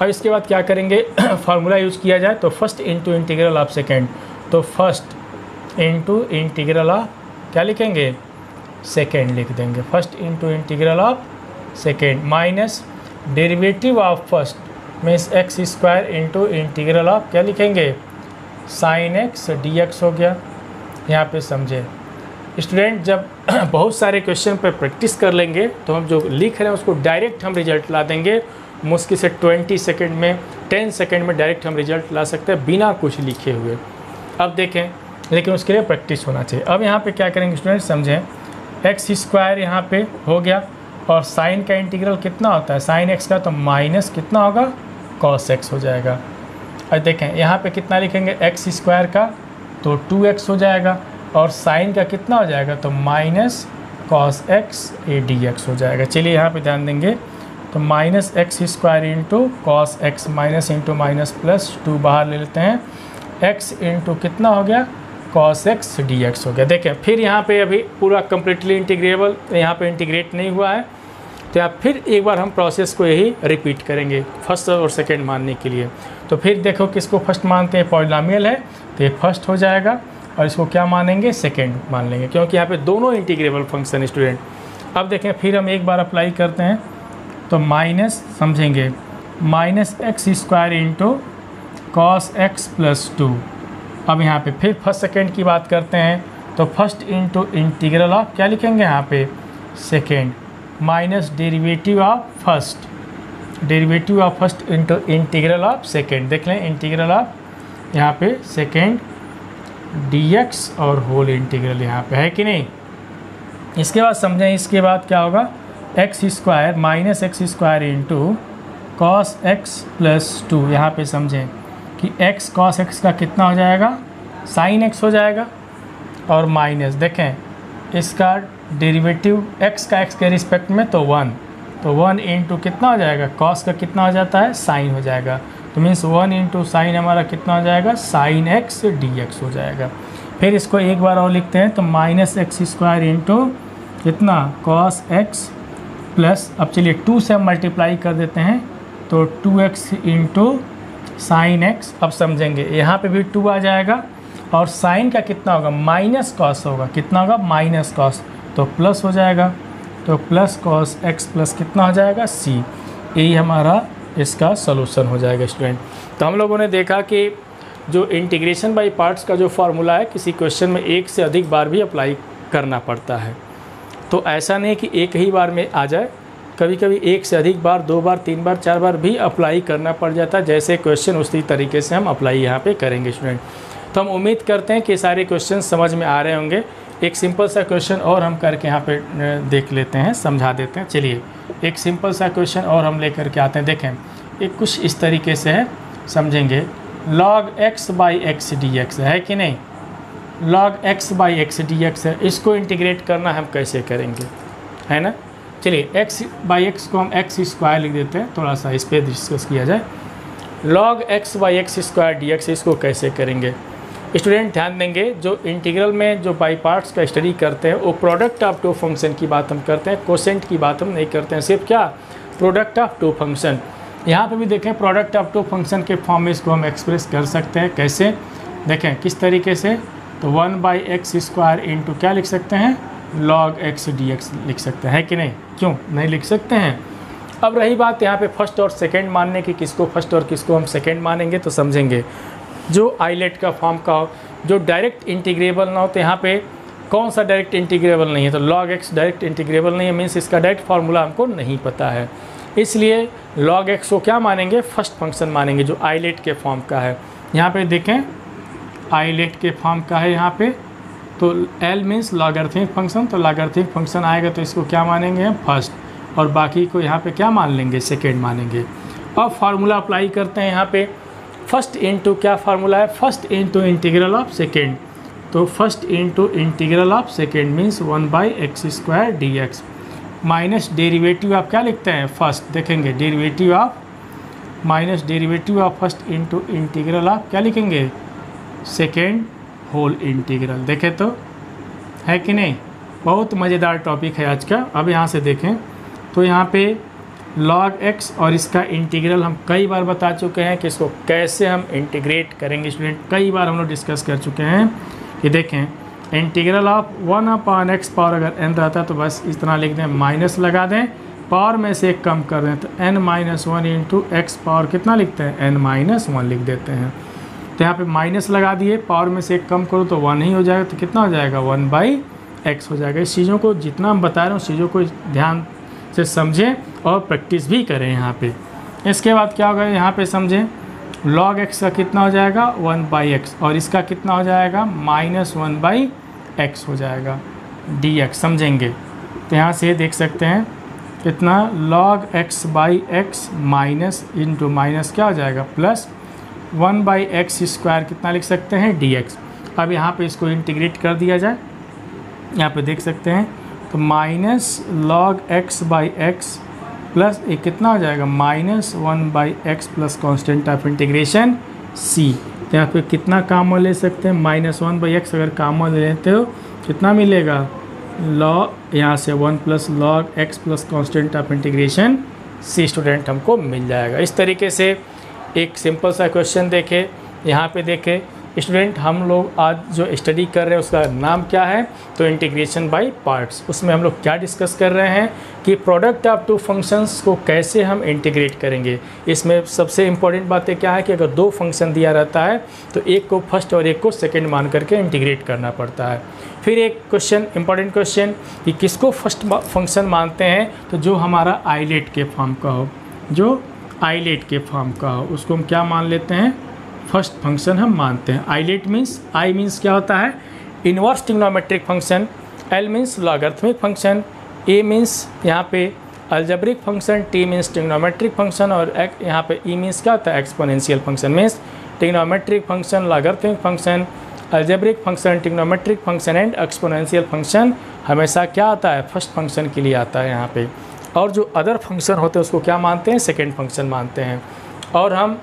अब इसके बाद क्या करेंगे, फार्मूला यूज़ किया जाए तो first into integral of second, तो फर्स्ट इंटू इंटीग्रल ऑफ क्या लिखेंगे, सेकेंड लिख देंगे। First into integral of second minus derivative of first means x² into integral of क्या लिखेंगे, साइन एक्स dx हो गया। यहाँ पे समझे स्टूडेंट, जब बहुत सारे क्वेश्चन पे प्रैक्टिस कर लेंगे तो हम जो लिख रहे हैं उसको डायरेक्ट हम रिजल्ट ला देंगे। मुश्किल से 20 सेकंड में 10 सेकंड में डायरेक्ट हम रिजल्ट ला सकते हैं बिना कुछ लिखे हुए। अब देखें, लेकिन उसके लिए प्रैक्टिस होना चाहिए। अब यहाँ पे क्या करेंगे स्टूडेंट, समझें। x² यहाँ पे हो गया और साइन का इंटीग्रल कितना होता है, साइन x का, तो माइनस कितना होगा, cos x हो जाएगा। और देखें यहाँ पे कितना लिखेंगे, x² का तो 2x हो जाएगा और साइन का कितना हो जाएगा, तो माइनस cos x dx हो जाएगा। चलिए यहाँ पे ध्यान देंगे, तो minus x² into cos x, minus into minus plus 2 बाहर ले लेते हैं, x इंटू कितना हो गया, cos x dx हो गया। देखें फिर यहाँ पे अभी पूरा कम्प्लीटली इंटीग्रेबल, यहाँ पे इंटीग्रेट नहीं हुआ है, तो आप फिर एक बार हम प्रोसेस को यही रिपीट करेंगे फर्स्ट और सेकेंड मानने के लिए। तो फिर देखो किसको फर्स्ट मानते हैं, पॉलिनोमियल है तो ये फर्स्ट हो जाएगा और इसको क्या मानेंगे, सेकेंड मान लेंगे, क्योंकि यहाँ पे दोनों इंटीग्रेबल फंक्शन स्टूडेंट। अब देखें फिर हम एक बार अप्लाई करते हैं, तो माइनस, समझेंगे, minus x² into cos x plus 2। अब यहाँ पे फिर फर्स्ट सेकेंड की बात करते हैं, तो फर्स्ट इंटू इंटीग्रल ऑफ क्या लिखेंगे यहाँ पे, second minus derivative of first into integral of second. देख लें इंटीग्रल ऑफ यहाँ पे सेकेंड dx और होल इंटीग्रल यहाँ पे है कि नहीं। इसके बाद समझें, इसके बाद क्या होगा, x² minus x² into cos x plus 2। यहाँ पे समझें कि x cos x का कितना हो जाएगा, साइन x हो जाएगा और माइनस, देखें इसका डेरिवेटिव x का x के रिस्पेक्ट में तो 1, तो 1 इंटू कितना हो जाएगा, cos का कितना हो जाता है, साइन हो जाएगा। तो मीन्स 1 इंटू साइन हमारा कितना हो जाएगा, साइन x dx हो जाएगा। फिर इसको एक बार और लिखते हैं, तो माइनस x² इंटू कितना, cos x प्लस, अब चलिए 2 से हम मल्टीप्लाई कर देते हैं, तो 2x इंटू साइन एक्स। अब समझेंगे यहाँ पे भी 2 आ जाएगा और साइन का कितना होगा, माइनस कॉस होगा, कितना होगा, माइनस कॉस, तो प्लस हो जाएगा, तो प्लस कॉस एक्स प्लस कितना हो जाएगा, c। यही हमारा इसका सॉल्यूशन हो जाएगा स्टूडेंट। तो हम लोगों ने देखा कि जो इंटीग्रेशन बाय पार्ट्स का जो फार्मूला है, किसी क्वेश्चन में एक से अधिक बार भी अप्लाई करना पड़ता है। तो ऐसा नहीं कि एक ही बार में आ जाए, कभी कभी एक से अधिक बार, 2 बार, 3 बार, 4 बार भी अप्लाई करना पड़ जाता है। जैसे क्वेश्चन उसी तरीके से हम अप्लाई यहाँ पे करेंगे स्टूडेंट। तो हम उम्मीद करते हैं कि सारे क्वेश्चन समझ में आ रहे होंगे। एक सिंपल सा क्वेश्चन और हम करके यहाँ पे देख लेते हैं, समझा देते हैं। चलिए एक सिंपल सा क्वेश्चन और हम लेकर के आते हैं। देखें एक कुछ इस तरीके से है, समझेंगे। log x by x D x है कि नहीं, log x by x D x है, इसको इंटीग्रेट करना हम कैसे करेंगे, है ना। चलिए x बाई एक्स को हम एक्स स्क्वायर लिख देते हैं, थोड़ा सा इस पर डिस्कस किया जाए। log x by X square D x, इसको कैसे करेंगे। स्टूडेंट ध्यान देंगे, जो इंटीग्रल में जो बाई पार्ट्स का स्टडी करते हैं वो प्रोडक्ट ऑफ टू फंक्शन की बात हम करते हैं, कोसेंट की बात हम नहीं करते हैं, सिर्फ क्या प्रोडक्ट ऑफ टू फंक्शन। यहाँ पे भी देखें प्रोडक्ट ऑफ टू फंक्शन के फॉर्म में इसको हम एक्सप्रेस कर सकते हैं। कैसे, देखें किस तरीके से, तो 1 बाई एक्स स्क्वायर इंटू क्या लिख सकते हैं, log x डी एक्स लिख सकते हैं, है कि नहीं, क्यों नहीं लिख सकते हैं। अब रही बात यहाँ पे फर्स्ट और सेकंड मानने की, किसको फर्स्ट और किसको हम सेकंड मानेंगे, तो समझेंगे। जो आइलेट का फॉर्म का हो, जो डायरेक्ट इंटीग्रेबल ना हो, तो यहाँ पे कौन सा डायरेक्ट इंटीग्रेबल नहीं है, तो log x डायरेक्ट इंटीग्रेबल नहीं है, मीन्स इसका डायरेक्ट फार्मूला हमको नहीं पता है, इसलिए log x को क्या मानेंगे, फर्स्ट फंक्शन मानेंगे जो आइलेट के फॉर्म का है। यहाँ पे देखें आइलेट के फॉर्म का है यहाँ पे, तो L मीन्स लॉगरिथमिक फंक्शन, तो लॉगरिथमिक फंक्शन आएगा तो इसको क्या मानेंगे हम, फर्स्ट, और बाकी को यहाँ पे क्या मान लेंगे, सेकेंड मानेंगे। अब फार्मूला अप्लाई करते हैं यहाँ पे, फर्स्ट इंटू क्या फार्मूला है, first into integral of second, तो first into integral of second means 1 by X square D X minus derivative आप क्या लिखते हैं, फर्स्ट, देखेंगे derivative of minus derivative of first into integral of क्या लिखेंगे, सेकेंड होल इंटीग्रल। देखें तो है कि नहीं, बहुत मज़ेदार टॉपिक है आज का। अब यहाँ से देखें तो यहाँ पे log x और इसका इंटीग्रल हम कई बार बता चुके हैं कि इसको कैसे हम इंटीग्रेट करेंगे। स्टूडेंट कई बार हम लोग डिस्कस कर चुके हैं कि देखें इंटीग्रल ऑफ 1/x पावर अगर n रहता है तो बस इस तरह लिख दें, माइनस लगा दें, पावर में से एक कम कर दें, तो n-1 इंटू एक्स पावर कितना लिखते हैं, n-1 लिख देते हैं। तो यहाँ पे माइनस लगा दिए, पावर में से एक कम करो तो 1 ही हो जाएगा, तो कितना हो जाएगा, 1 बाई एक्स हो जाएगा। इस चीज़ों को जितना हम बता रहे हैं चीज़ों को ध्यान से समझें और प्रैक्टिस भी करें यहाँ पे। इसके बाद क्या होगा, यहाँ पे समझें log x का कितना हो जाएगा, 1 बाई एक्स, और इसका कितना हो जाएगा, -1 बाई एक्स हो जाएगा dx, समझेंगे। तो यहाँ से देख सकते हैं कितना, log x by x minus into minus क्या हो जाएगा, प्लस 1 बाई एक्स स्क्वायर कितना लिख सकते हैं, dx। अब यहाँ पे इसको इंटीग्रेट कर दिया जाए, यहाँ पे देख सकते हैं तो minus log x by x plus एक कितना हो जाएगा, -1 by x plus constant of integration c। तो यहाँ पे कितना कामन ले सकते हैं, -1 बाई एक्स अगर कामन ले लेते हो कितना मिलेगा, log यहाँ से 1 plus log x plus constant of integration c student हमको मिल जाएगा। इस तरीके से एक सिंपल सा क्वेश्चन देखे, यहाँ पे देखे स्टूडेंट, हम लोग आज जो स्टडी कर रहे हैं उसका नाम क्या है, तो इंटीग्रेशन बाय पार्ट्स। उसमें हम लोग क्या डिस्कस कर रहे हैं कि प्रोडक्ट ऑफ टू फंक्शंस को कैसे हम इंटीग्रेट करेंगे। इसमें सबसे इम्पॉर्टेंट बातें क्या है कि अगर दो फंक्शन दिया रहता है तो एक को फर्स्ट और एक को सेकेंड मान करके इंटीग्रेट करना पड़ता है। फिर एक क्वेश्चन, इंपॉर्टेंट क्वेश्चन, कि किसको फर्स्ट फंक्शन मानते हैं, तो जो हमारा आइलेट के फॉर्म का हो, जो आइलेट के फॉर्म का हो उसको हम क्या मान लेते हैं, फर्स्ट फंक्शन हम मानते हैं। आइलेट मीन्स, आई मीन्स क्या होता है, inverse trigonometric function, L means logarithmic function, A means यहाँ पे algebraic function, T means trigonometric function, और यहाँ पे ई मीन्स क्या होता है, exponential function. Means trigonometric function, logarithmic function, algebraic function, trigonometric function and exponential function हमेशा क्या आता है, फर्स्ट फंक्शन के लिए आता है यहाँ पे। और जो अदर फंक्शन होते हैं उसको क्या मानते हैं, सेकेंड फंक्शन मानते हैं। और हम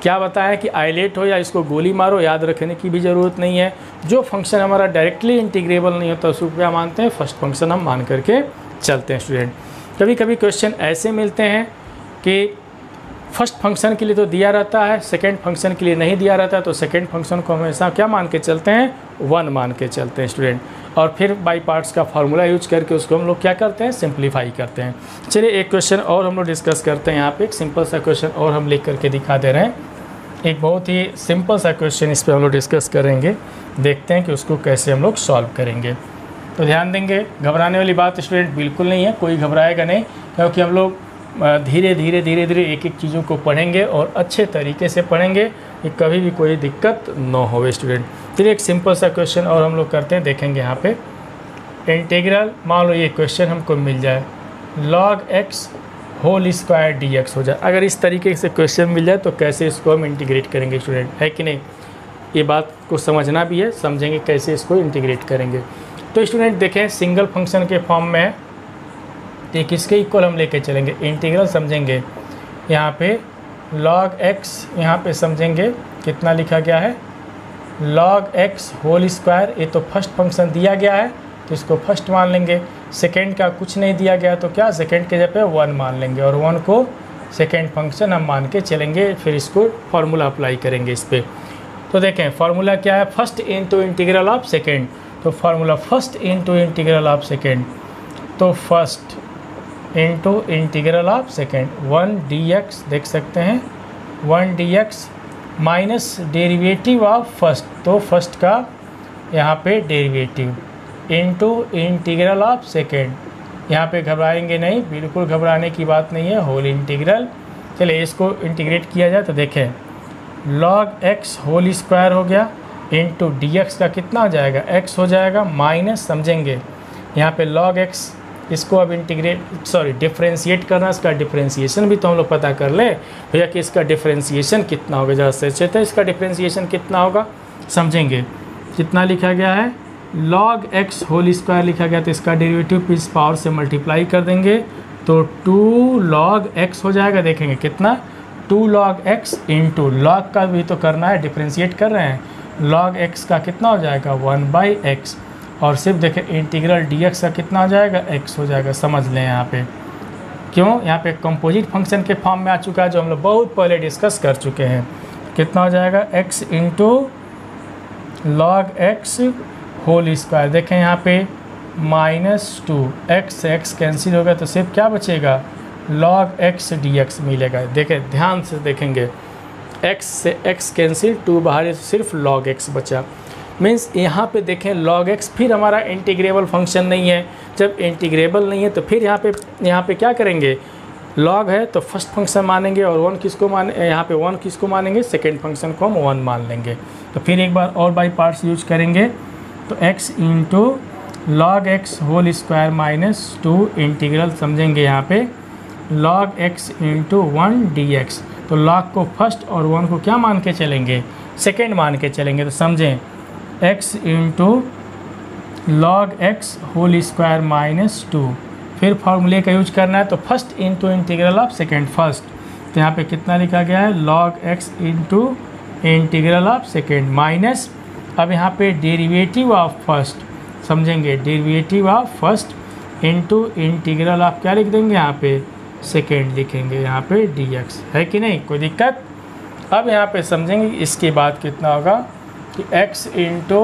क्या बताएं कि आइलेट हो या इसको गोली मारो, याद रखने की भी ज़रूरत नहीं है। जो फंक्शन हमारा डायरेक्टली इंटीग्रेबल नहीं होता उसको क्या मानते हैं, फर्स्ट फंक्शन हम मान करके चलते हैं। स्टूडेंट कभी कभी क्वेश्चन ऐसे मिलते हैं कि फर्स्ट फंक्शन के लिए तो दिया रहता है, सेकेंड फंक्शन के लिए नहीं दिया रहता है, तो सेकेंड फंक्शन को हमेशा क्या मान के चलते हैं, 1 मान के चलते हैं स्टूडेंट। और फिर बाई पार्ट्स का फार्मूला यूज करके उसको हम लोग क्या करते हैं, सिंप्लीफाई करते हैं। चलिए एक क्वेश्चन और हम लोग डिस्कस करते हैं। यहाँ पे एक सिंपल सा क्वेश्चन और हम लिख करके दिखा दे रहे हैं। एक बहुत ही सिंपल सा क्वेश्चन इस पर हम लोग डिस्कस करेंगे, देखते हैं कि उसको कैसे हम लोग सॉल्व करेंगे। तो ध्यान देंगे, घबराने वाली बात स्टूडेंट बिल्कुल नहीं है, कोई घबराएगा नहीं, क्योंकि हम लोग धीरे धीरे एक एक चीज़ों को पढ़ेंगे और अच्छे तरीके से पढ़ेंगे कि कभी भी कोई दिक्कत न हो स्टूडेंट। चलिए एक सिंपल सा क्वेश्चन और हम लोग करते हैं, देखेंगे यहाँ पे इंटीग्रल, मान लो ये क्वेश्चन हमको मिल जाए log x whole square dx हो जाए। अगर इस तरीके से क्वेश्चन मिल जाए तो कैसे इसको हम इंटीग्रेट करेंगे स्टूडेंट, है कि नहीं? ये बात को समझना भी है, समझेंगे कैसे इसको इंटीग्रेट करेंगे। तो स्टूडेंट देखें सिंगल फंक्शन के फॉर्म में है, तो किसके इक्वल हम लेके चलेंगे, इंटीग्रल समझेंगे। यहाँ पे log x यहाँ पे समझेंगे कितना लिखा गया है, log x होल स्क्वायर। ये तो फर्स्ट फंक्शन दिया गया है तो इसको फर्स्ट मान लेंगे। सेकेंड का कुछ नहीं दिया गया तो क्या, सेकेंड के जगह 1 मान लेंगे और 1 को सेकेंड फंक्शन हम मान के चलेंगे। फिर इसको फार्मूला अप्लाई करेंगे इस पर। तो देखें फार्मूला क्या है, first into integral of second. तो formula first into integral of second, तो first into integral of second 1 dx देख सकते हैं, 1 dx minus derivative of first, तो फर्स्ट का यहाँ पे derivative into integral of second. यहाँ पे घबराएंगे नहीं, बिल्कुल घबराने की बात नहीं है, होल इंटीग्रल। चलिए इसको इंटीग्रेट किया जाए तो देखें log x होल स्क्वायर हो गया इंटू dx का कितना हो जाएगा, x हो जाएगा माइनस, समझेंगे यहाँ पे log x, इसको अब डिफ्रेंशिएट करना, इसका डिफ्रेंशिएशन भी तो हम लोग पता कर ले भैया कि इसका डिफ्रेंशिएशन कितना होगा। ज़रा से तो इसका डिफ्रेंशिएशन कितना होगा समझेंगे। कितना लिखा गया है, log x होल स्क्वायर लिखा गया, तो इसका डेरिवेटिव इस पावर से मल्टीप्लाई कर देंगे तो 2 log x हो जाएगा। देखेंगे कितना, 2 log x इंटू log का भी तो करना है, डिफ्रेंशिएट कर रहे हैं, log x का कितना हो जाएगा 1/x, और सिर्फ देखें इंटीग्रल dx का कितना हो जाएगा, x हो जाएगा। समझ लें यहाँ पे क्यों, यहाँ पे कंपोजिट फंक्शन के फॉर्म में आ चुका है जो हम लोग बहुत पहले डिस्कस कर चुके हैं। कितना हो जाएगा, x into log x whole square. देखें यहाँ पे -2 x कैंसिल होगा तो सिर्फ क्या बचेगा, log x dx मिलेगा। देखें ध्यान से देखेंगे, x से x कैंसिल, 2 बाहर, सिर्फ log x बचा। मीन्स यहाँ पे देखें log x फिर हमारा इंटीग्रेबल फंक्शन नहीं है। जब इंटीग्रेबल नहीं है तो फिर यहाँ पे क्या करेंगे, log है तो फर्स्ट फंक्शन मानेंगे और 1 किसको माने, यहाँ पे 1 किसको मानेंगे, सेकेंड फंक्शन को हम 1 मान लेंगे। तो फिर एक बार और बाई पार्ट्स यूज करेंगे तो x into log x whole square minus 2 integral, समझेंगे यहाँ पे log x इंटू 1 dx। तो log को फर्स्ट और 1 को क्या मान के चलेंगे, सेकेंड मान के चलेंगे। तो समझें x into log x whole square minus 2, फिर फार्मूले का यूज करना है तो first into integral of second first. तो यहाँ पे कितना लिखा गया है, log x into integral of second minus, अब यहाँ पे डेरिवेटिव ऑफ फर्स्ट, समझेंगे derivative of first into integral of क्या लिख देंगे, यहाँ पे सेकेंड लिखेंगे, यहाँ पे dx, है कि नहीं, कोई दिक्कत। अब यहाँ पे समझेंगे इसके बाद कितना होगा कि x into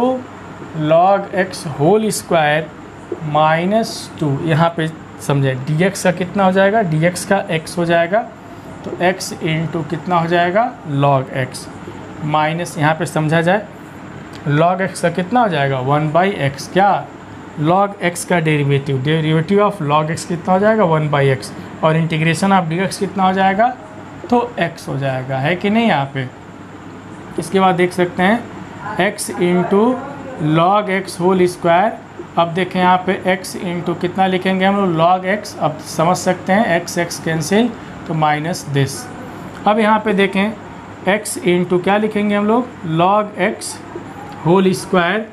log x whole square minus 2, यहाँ पे समझें dx का कितना हो जाएगा, dx का x हो जाएगा, तो x इंटू कितना हो जाएगा log x माइनस, यहाँ पे समझा जाए log x का कितना हो जाएगा 1/x, क्या log x का डेरिवेटिव ऑफ log x कितना हो जाएगा 1/x, और इंटीग्रेशन ऑफ dx कितना हो जाएगा, तो x हो जाएगा, है कि नहीं। यहाँ पे इसके बाद देख सकते हैं x into log x whole square. अब देखें यहाँ पे x इंटू कितना लिखेंगे हम लोग log x, अब समझ सकते हैं x कैंसिल तो माइनस दिस। अब यहाँ पे देखें x इंटू क्या लिखेंगे हम लोग log x whole square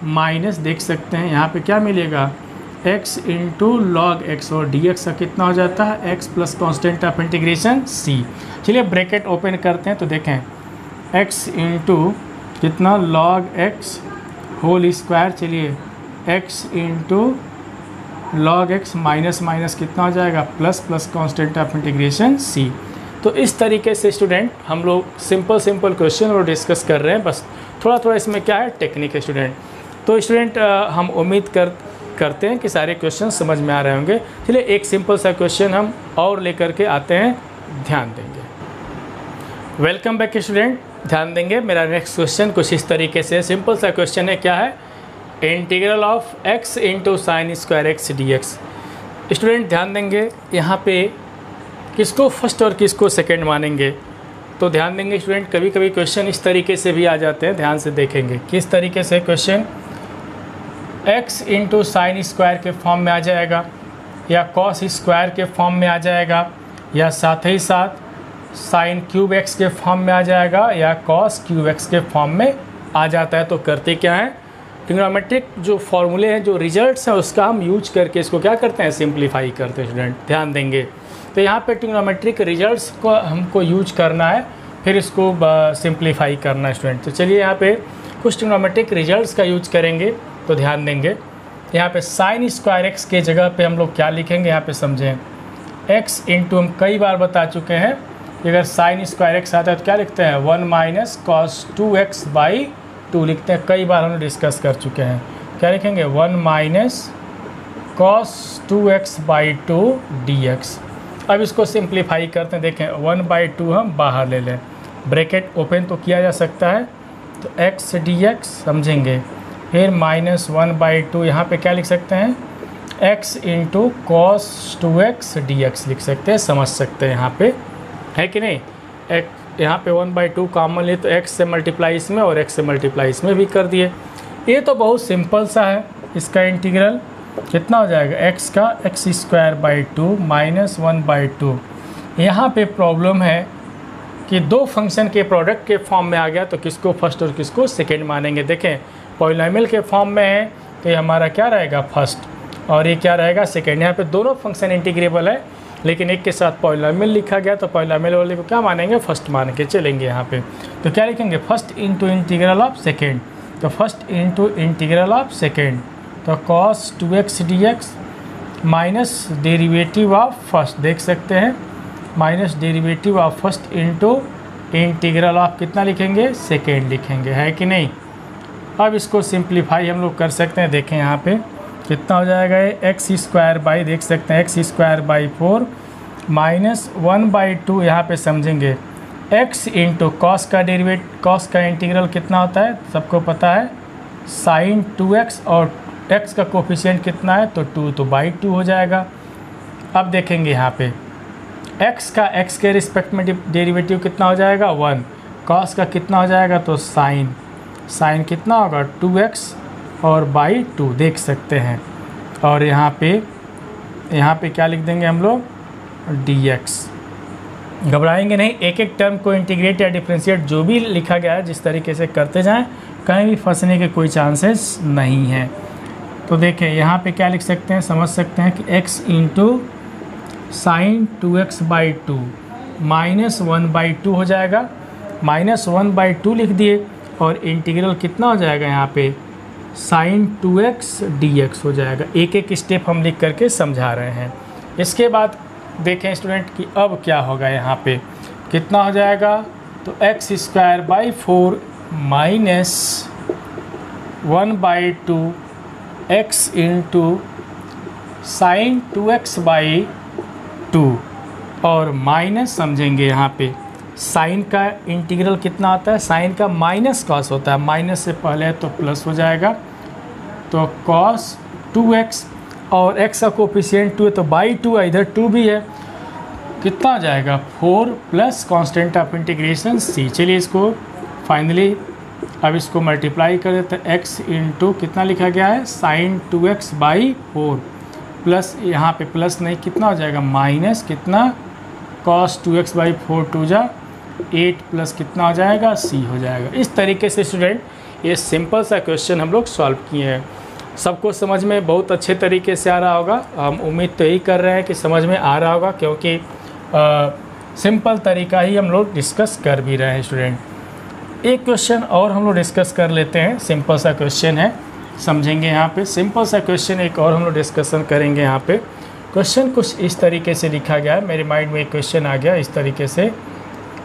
minus, देख सकते हैं यहाँ पे क्या मिलेगा x इंटू log x, और dx का कितना हो जाता है x plus constant of integration c। चलिए ब्रैकेट ओपन करते हैं तो देखें x इंटू कितना log x होल स्क्वायर, चलिए x into log x minus minus कितना हो जाएगा plus constant of integration c। तो इस तरीके से स्टूडेंट हम लोग सिंपल क्वेश्चन और डिस्कस कर रहे हैं, बस थोड़ा इसमें क्या है टेक्निक है स्टूडेंट। तो स्टूडेंट हम उम्मीद करते हैं कि सारे क्वेश्चन समझ में आ रहे होंगे। चलिए एक सिंपल सा क्वेश्चन हम और लेकर के आते हैं, ध्यान देंगे। वेलकम बैक स्टूडेंट, ध्यान देंगे। मेरा नेक्स्ट क्वेश्चन कुछ इस तरीके से सिंपल सा क्वेश्चन है, क्या है, integral of x into sine square x dx। Student ध्यान देंगे यहाँ पे किसको फर्स्ट और किसको सेकंड मानेंगे, तो ध्यान देंगे स्टूडेंट। कभी कभी क्वेश्चन इस तरीके से भी आ जाते हैं, ध्यान से देखेंगे किस तरीके से question. x into sine square के फॉर्म में आ जाएगा, या कॉस स्क्वायर के फॉर्म में आ जाएगा, या साथ ही साथ साइन क्यूब एक्स के फॉर्म में आ जाएगा, या कॉस क्यूब एक्स के फॉर्म में आ जाता है। तो करते क्या है, ट्रिग्नोमेट्रिक जो फॉर्मूले हैं, जो रिजल्ट्स हैं, उसका हम यूज करके इसको क्या करते हैं, सिंप्लीफाई करते हैं। स्टूडेंट ध्यान देंगे, तो यहाँ पे ट्रिग्नोमेट्रिक रिजल्ट्स को हमको यूज करना है, फिर इसको सिंप्लीफाई करना है स्टूडेंट। तो चलिए यहाँ पे कुछ ट्रिग्नोमेट्रिक रिजल्ट्स का यूज करेंगे, तो ध्यान देंगे। यहाँ पे साइन स्क्वायर एक्स के जगह पे हम लोग क्या लिखेंगे, यहाँ पे समझें, x इंटू हम कई बार बता चुके हैं कि अगर साइन स्क्वायर एक्स आता है तो क्या लिखते हैं, 1 माइनस कॉस 2x बाई 2 लिखते हैं। कई बार हमने डिस्कस कर चुके हैं। क्या लिखेंगे, 1 minus cos 2x by 2 dx। अब इसको सिंप्लीफाई करते हैं। देखें 1/2 हम बाहर ले लें, ब्रैकेट ओपन तो किया जा सकता है, तो x dx समझेंगे। फिर -1/2 यहाँ पे क्या लिख सकते हैं, x into cos 2x dx लिख सकते हैं, समझ सकते हैं यहाँ पे, है कि नहीं। यहाँ पे 1/2 कॉमन ले तो x से मल्टीप्लाई इसमें और x से मल्टीप्लाई इसमें भी कर दिए। ये तो बहुत सिंपल सा है। इसका इंटीग्रल कितना हो जाएगा, x का x²/2 -1/2। यहाँ पे प्रॉब्लम है कि दो फंक्शन के प्रोडक्ट के फॉर्म में आ गया, तो किसको फर्स्ट और किसको सेकेंड मानेंगे। देखें पॉलिनोमियल के फॉर्म में है तो ये हमारा क्या रहेगा, फर्स्ट, और ये क्या रहेगा, सेकेंड। यहाँ पे दोनों फंक्शन इंटीग्रेबल है, लेकिन एक के साथ पॉलिनोमियल लिखा गया, तो पॉलिनोमियल वाले को क्या मानेंगे, फर्स्ट मान के चलेंगे यहाँ पे। तो क्या लिखेंगे, first into integral of second, तो first into integral of second, तो cos 2x dx minus derivative of first, देख सकते हैं, minus derivative of first into integral of कितना लिखेंगे, सेकेंड लिखेंगे, है कि नहीं। अब इसको सिंप्लीफाई हम लोग कर सकते हैं। देखें यहाँ पे कितना हो जाएगा, x² बाई, देख सकते हैं x²/4 -1/2। यहाँ पे समझेंगे x इंटू कॉस का कॉस का इंटीग्रल कितना होता है, सबको पता है, साइन 2x, और x का कोफिशिएंट कितना है, तो 2, तो /2 हो जाएगा। अब देखेंगे यहाँ पे x का x के रिस्पेक्ट में डेरिवेटिव कितना हो जाएगा, 1, कॉस का कितना हो जाएगा, तो साइन कितना होगा, 2x और /2 देख सकते हैं। और यहाँ पे क्या लिख देंगे हम लोग, dx। घबराएंगे नहीं, एक एक टर्म को इंटीग्रेट या डिफ्रेंशिएट जो भी लिखा गया है जिस तरीके से करते जाएं, कहीं भी फंसने के कोई चांसेस नहीं हैं। तो देखें यहाँ पे क्या लिख सकते हैं, समझ सकते हैं कि x इंटू साइन 2x/2 -1/2 हो जाएगा, -1/2 लिख दिए, और इंटीग्रल कितना हो जाएगा यहाँ पे, साइन 2x dx हो जाएगा। एक एक स्टेप हम लिख करके समझा रहे हैं। इसके बाद देखें स्टूडेंट कि अब क्या होगा, यहाँ पे कितना हो जाएगा, तो x²/4 -1/2 x into sine 2x/2, और माइनस समझेंगे यहाँ पे साइन का इंटीग्रल कितना आता है, साइन का माइनस कॉस होता है, माइनस से पहले है तो प्लस हो जाएगा, तो कॉस 2x, और x का कोफिशिएंट 2 है तो /2 है, इधर 2 भी है, कितना हो जाएगा, 4 plus constant of integration c। चलिए इसको फाइनली अब इसको मल्टीप्लाई कर देते हैं। x इंटू कितना लिखा गया है, साइन 2x/4 प्लस, यहाँ पे प्लस नहीं, कितना हो जाएगा, माइनस कितना, कॉस 2x/4 2 जा 8 प्लस कितना हो जाएगा, c हो जाएगा। इस तरीके से स्टूडेंट ये सिंपल सा क्वेश्चन हम लोग सॉल्व किए हैं। सबको समझ में बहुत अच्छे तरीके से आ रहा होगा, हम उम्मीद तो यही कर रहे हैं कि समझ में आ रहा होगा, क्योंकि सिंपल तरीका ही हम लोग डिस्कस कर भी रहे हैं स्टूडेंट। एक क्वेश्चन और हम लोग डिस्कस कर लेते हैं, सिंपल सा क्वेश्चन है, समझेंगे यहाँ पे। सिंपल सा क्वेश्चन एक और हम लोग डिस्कशन करेंगे। यहाँ पे क्वेश्चन कुछ इस तरीके से लिखा गया है, मेरे माइंड में एक क्वेश्चन आ गया इस तरीके से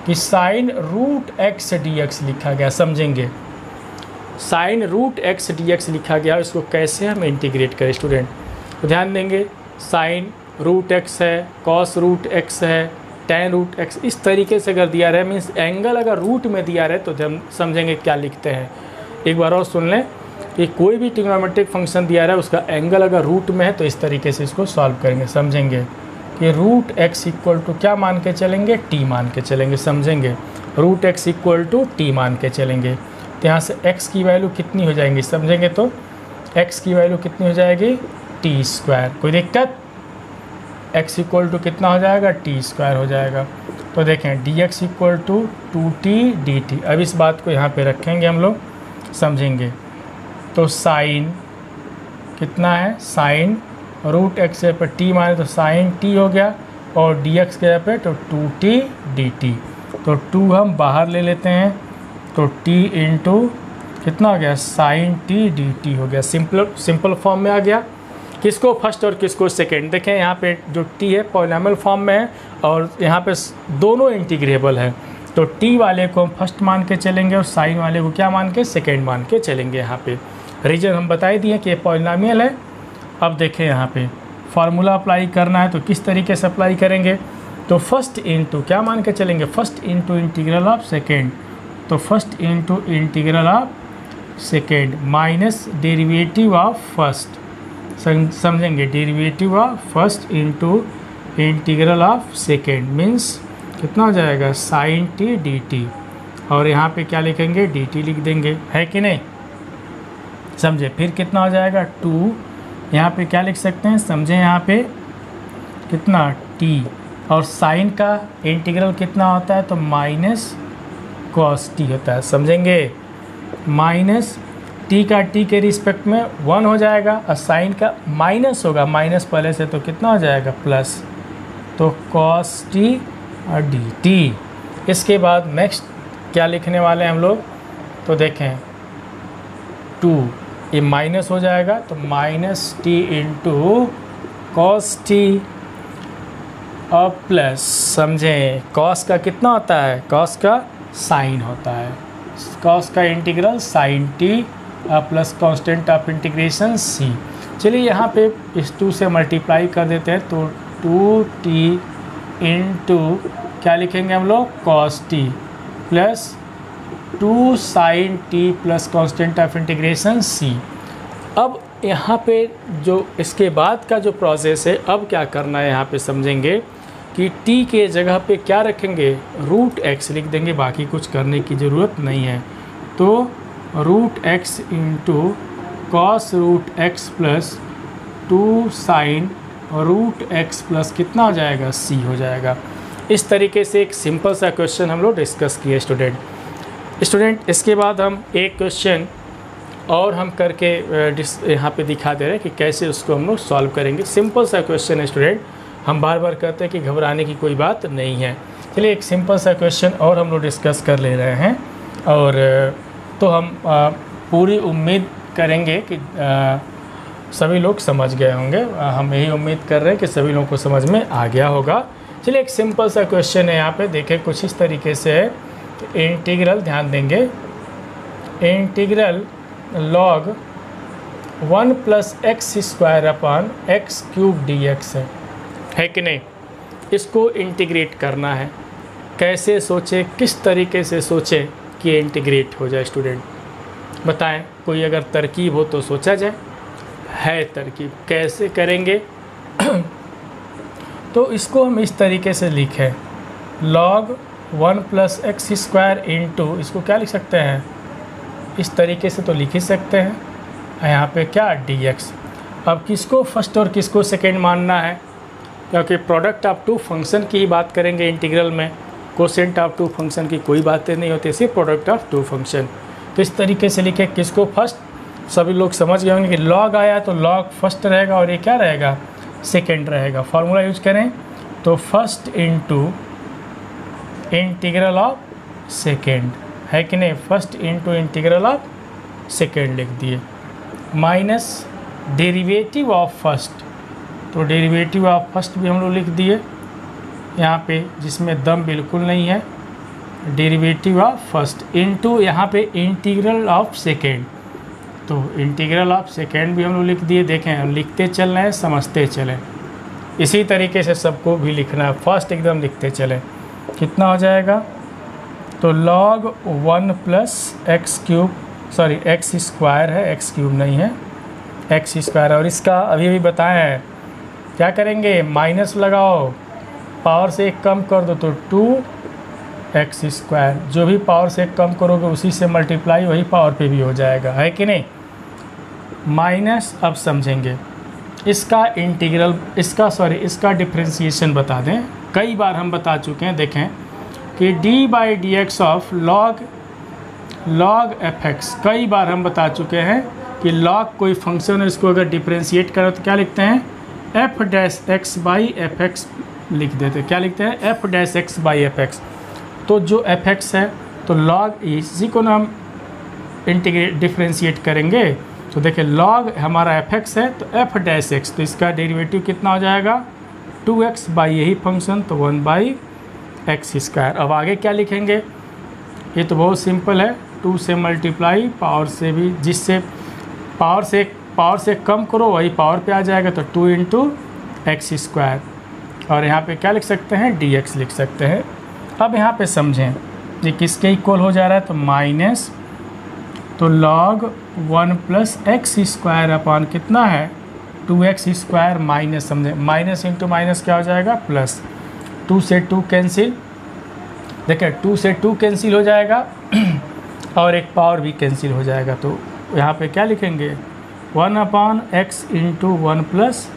कि साइन √x dx लिखा गया, समझेंगे। साइन √x dx लिखा गया, इसको कैसे हम इंटीग्रेट करें स्टूडेंट, तो ध्यान देंगे। साइन √x है, कॉस √x है, tan √x, इस तरीके से अगर दिया रहे, मीन्स एंगल अगर रूट में दिया रहे तो हम समझेंगे क्या लिखते हैं। एक बार और सुन लें कि कोई भी ट्रिग्नोमेट्रिक फंक्शन दिया रहा है, उसका एंगल अगर रूट में है तो इस तरीके से इसको सॉल्व करेंगे, समझेंगे कि √x इक्वल टू क्या मान के चलेंगे, t मान के चलेंगे, समझेंगे। √x इक्वल टू t मान के चलेंगे, तो यहाँ से x की वैल्यू कितनी हो जाएंगी, समझेंगे। तो x की वैल्यू कितनी हो जाएगी टी स्क्वायर। कोई दिक्कत? x इक्वल टू कितना हो जाएगा टी स्क्वायर हो जाएगा। तो देखें d x equal to 2t dt। अब इस बात को यहाँ पे रखेंगे हम लोग, समझेंगे। तो साइन कितना है, साइन रूट एक्स के पे टी माने तो साइन टी हो गया, और डी एक्स के पे तो 2t dt। तो 2 हम बाहर ले लेते हैं, तो t इंटू कितना हो गया साइन टी डी टी हो गया। सिंपल फॉर्म में आ गया। किसको फर्स्ट और किसको सेकेंड? देखें यहाँ पे जो t है पॉलिनॉमियल फॉर्म में है, और यहाँ पे दोनों इंटीग्रेबल है। तो t वाले को हम फर्स्ट मान के चलेंगे और साइन वाले को क्या मान के, सेकेंड मान के चलेंगे। यहाँ पे रीजन हम बता ही दिए कि ये पॉलिनॉमियल है। अब देखें यहाँ पे फार्मूला अप्लाई करना है, तो किस तरीके से अप्लाई करेंगे? तो फर्स्ट इंटू क्या मान के चलेंगे, first into integral of second. तो first into integral of second minus derivative of first, समझेंगे, derivative of first into integral of second means कितना हो जाएगा साइन टी डी टी, और यहाँ पे क्या लिखेंगे डी टी लिख देंगे, है कि नहीं, समझे। फिर कितना हो जाएगा 2, यहाँ पे क्या लिख सकते हैं, समझे, यहाँ पे कितना टी, और साइन का इंटीग्रल कितना होता है तो माइनस कॉस टी होता है, समझेंगे। माइनस टी का टी के रिस्पेक्ट में 1 हो जाएगा, और साइन का माइनस होगा, माइनस पहले से तो कितना हो जाएगा प्लस, तो कॉस टी और डी टी। इसके बाद नेक्स्ट क्या लिखने वाले हैं हम लोग, तो देखें 2 ये माइनस हो जाएगा, तो minus T into cos T और प्लस, समझें, कॉस का कितना होता है, कॉस का साइन होता है, कॉस का integral sine T plus constant of integration C. चलिए यहाँ पे इस 2 से मल्टीप्लाई कर देते हैं, तो 2t इंटू क्या लिखेंगे हम लोग cos T plus 2 sine T plus constant of integration C. अब यहाँ पे जो इसके बाद का जो प्रोसेस है, अब क्या करना है यहाँ पे समझेंगे कि t के जगह पे क्या रखेंगे, रूट x लिख देंगे, बाकी कुछ करने की ज़रूरत नहीं है। तो root x into cos root x plus 2 sine root x plus कितना हो जाएगा c हो जाएगा। इस तरीके से एक सिंपल सा क्वेश्चन हम लोग डिस्कस किए स्टूडेंट। इसके बाद हम एक क्वेश्चन और हम करके यहाँ पे दिखा दे रहे हैं कि कैसे उसको हम लोग सॉल्व करेंगे। सिंपल सा क्वेश्चन है स्टूडेंट, हम बार बार कहते हैं कि घबराने की कोई बात नहीं है। चलिए एक सिंपल सा क्वेश्चन और हम लोग डिस्कस कर ले रहे हैं, और तो हम पूरी उम्मीद करेंगे कि सभी लोग समझ गए होंगे। हम यही उम्मीद कर रहे हैं कि सभी लोगों को समझ में आ गया होगा। चलिए एक सिंपल सा क्वेश्चन है, यहाँ पे देखें कुछ इस तरीके से है। तो इंटीग्रल ध्यान देंगे, integral log 1 plus x square upon x cube D x है कि नहीं। इसको इंटीग्रेट करना है, कैसे सोचे, किस तरीके से सोचे कि इंटीग्रेट हो जाए स्टूडेंट, बताएं। कोई अगर तरकीब हो तो सोचा जाए, है तरकीब, कैसे करेंगे तो इसको हम इस तरीके से लिखें, log 1 plus x square into, इसको क्या लिख सकते हैं, इस तरीके से तो लिख ही सकते हैं, यहाँ पे क्या डी एक्स। अब किसको फर्स्ट और किसको सेकेंड मानना है, क्योंकि प्रोडक्ट ऑफ 2 फंक्शन की ही बात करेंगे इंटीग्रल में, कोसेंट ऑफ 2 फंक्शन की कोई बातें नहीं होती, सिर्फ प्रोडक्ट ऑफ 2 फंक्शन। तो इस तरीके से लिखे किसको फर्स्ट, सभी लोग समझ गए होंगे कि लॉग आया तो लॉग फर्स्ट रहेगा और ये क्या रहेगा सेकेंड रहेगा। फार्मूला यूज करें तो first into integral of second, है कि नहीं, first into integral of second लिख दिए, माइनस डेरिवेटिव ऑफ फर्स्ट, तो डेरिवेटिव ऑफ फर्स्ट भी हम लोग लिख दिए यहाँ पे, जिसमें दम बिल्कुल नहीं है, डेरिवेटिव ऑफ फर्स्ट इंटू यहाँ पे इंटीग्रल ऑफ सेकेंड, तो इंटीग्रल ऑफ सेकेंड भी हम लोग लिख दिए। देखें हम लिखते चल रहे हैं, समझते चलें, इसी तरीके से सबको भी लिखना है, फर्स्ट एकदम लिखते चलें। कितना हो जाएगा, तो log 1 plus x cube, sorry x square है, एक्स क्यूब नहीं है, एक्स स्क्वायर, और इसका अभी बताएं है क्या करेंगे, माइनस लगाओ, पावर से एक कम कर दो तो 2x स्क्वायर, जो भी पावर से एक कम करोगे उसी से मल्टीप्लाई वही पावर पे भी हो जाएगा, है कि नहीं। माइनस, अब समझेंगे इसका इंटीग्रल, इसका डिफ्रेंशिएशन बता दें। कई बार हम बता चुके हैं, देखें कि d/dx ऑफ log f(x), कई बार हम बता चुके हैं कि log कोई फंक्शन है, इसको अगर डिफ्रेंशिएट करो तो क्या लिखते हैं, f'(x/fx) लिख देते हैं। क्या लिखते हैं, f'(x/fx)। तो जो fx है तो log इसी को ना हम इंटीग्रेट डिफ्रेंशिएट करेंगे तो देखिए log हमारा fx है तो f'(x), तो इसका डेरिवेटिव कितना हो जाएगा 2x बाई यही फंक्शन, तो 1/x²। अब आगे क्या लिखेंगे, ये तो बहुत सिंपल है, 2 से मल्टीप्लाई, पावर से भी, जिससे पावर से कम करो वही पावर पे आ जाएगा, तो 2 × x²। और यहाँ पे क्या लिख सकते हैं, dx लिख सकते हैं। अब यहाँ पे समझें ये किसके इक्वल हो जा रहा है, तो माइनस, तो log 1 + x² अपॉन कितना है 2x², माइनस, समझें माइनस इंटू माइनस क्या हो जाएगा प्लस, 2 से 2 कैंसिल, देखिए 2 से 2 कैंसिल हो जाएगा और एक पावर भी कैंसिल हो जाएगा। तो यहाँ पे क्या लिखेंगे 1/x × 1 +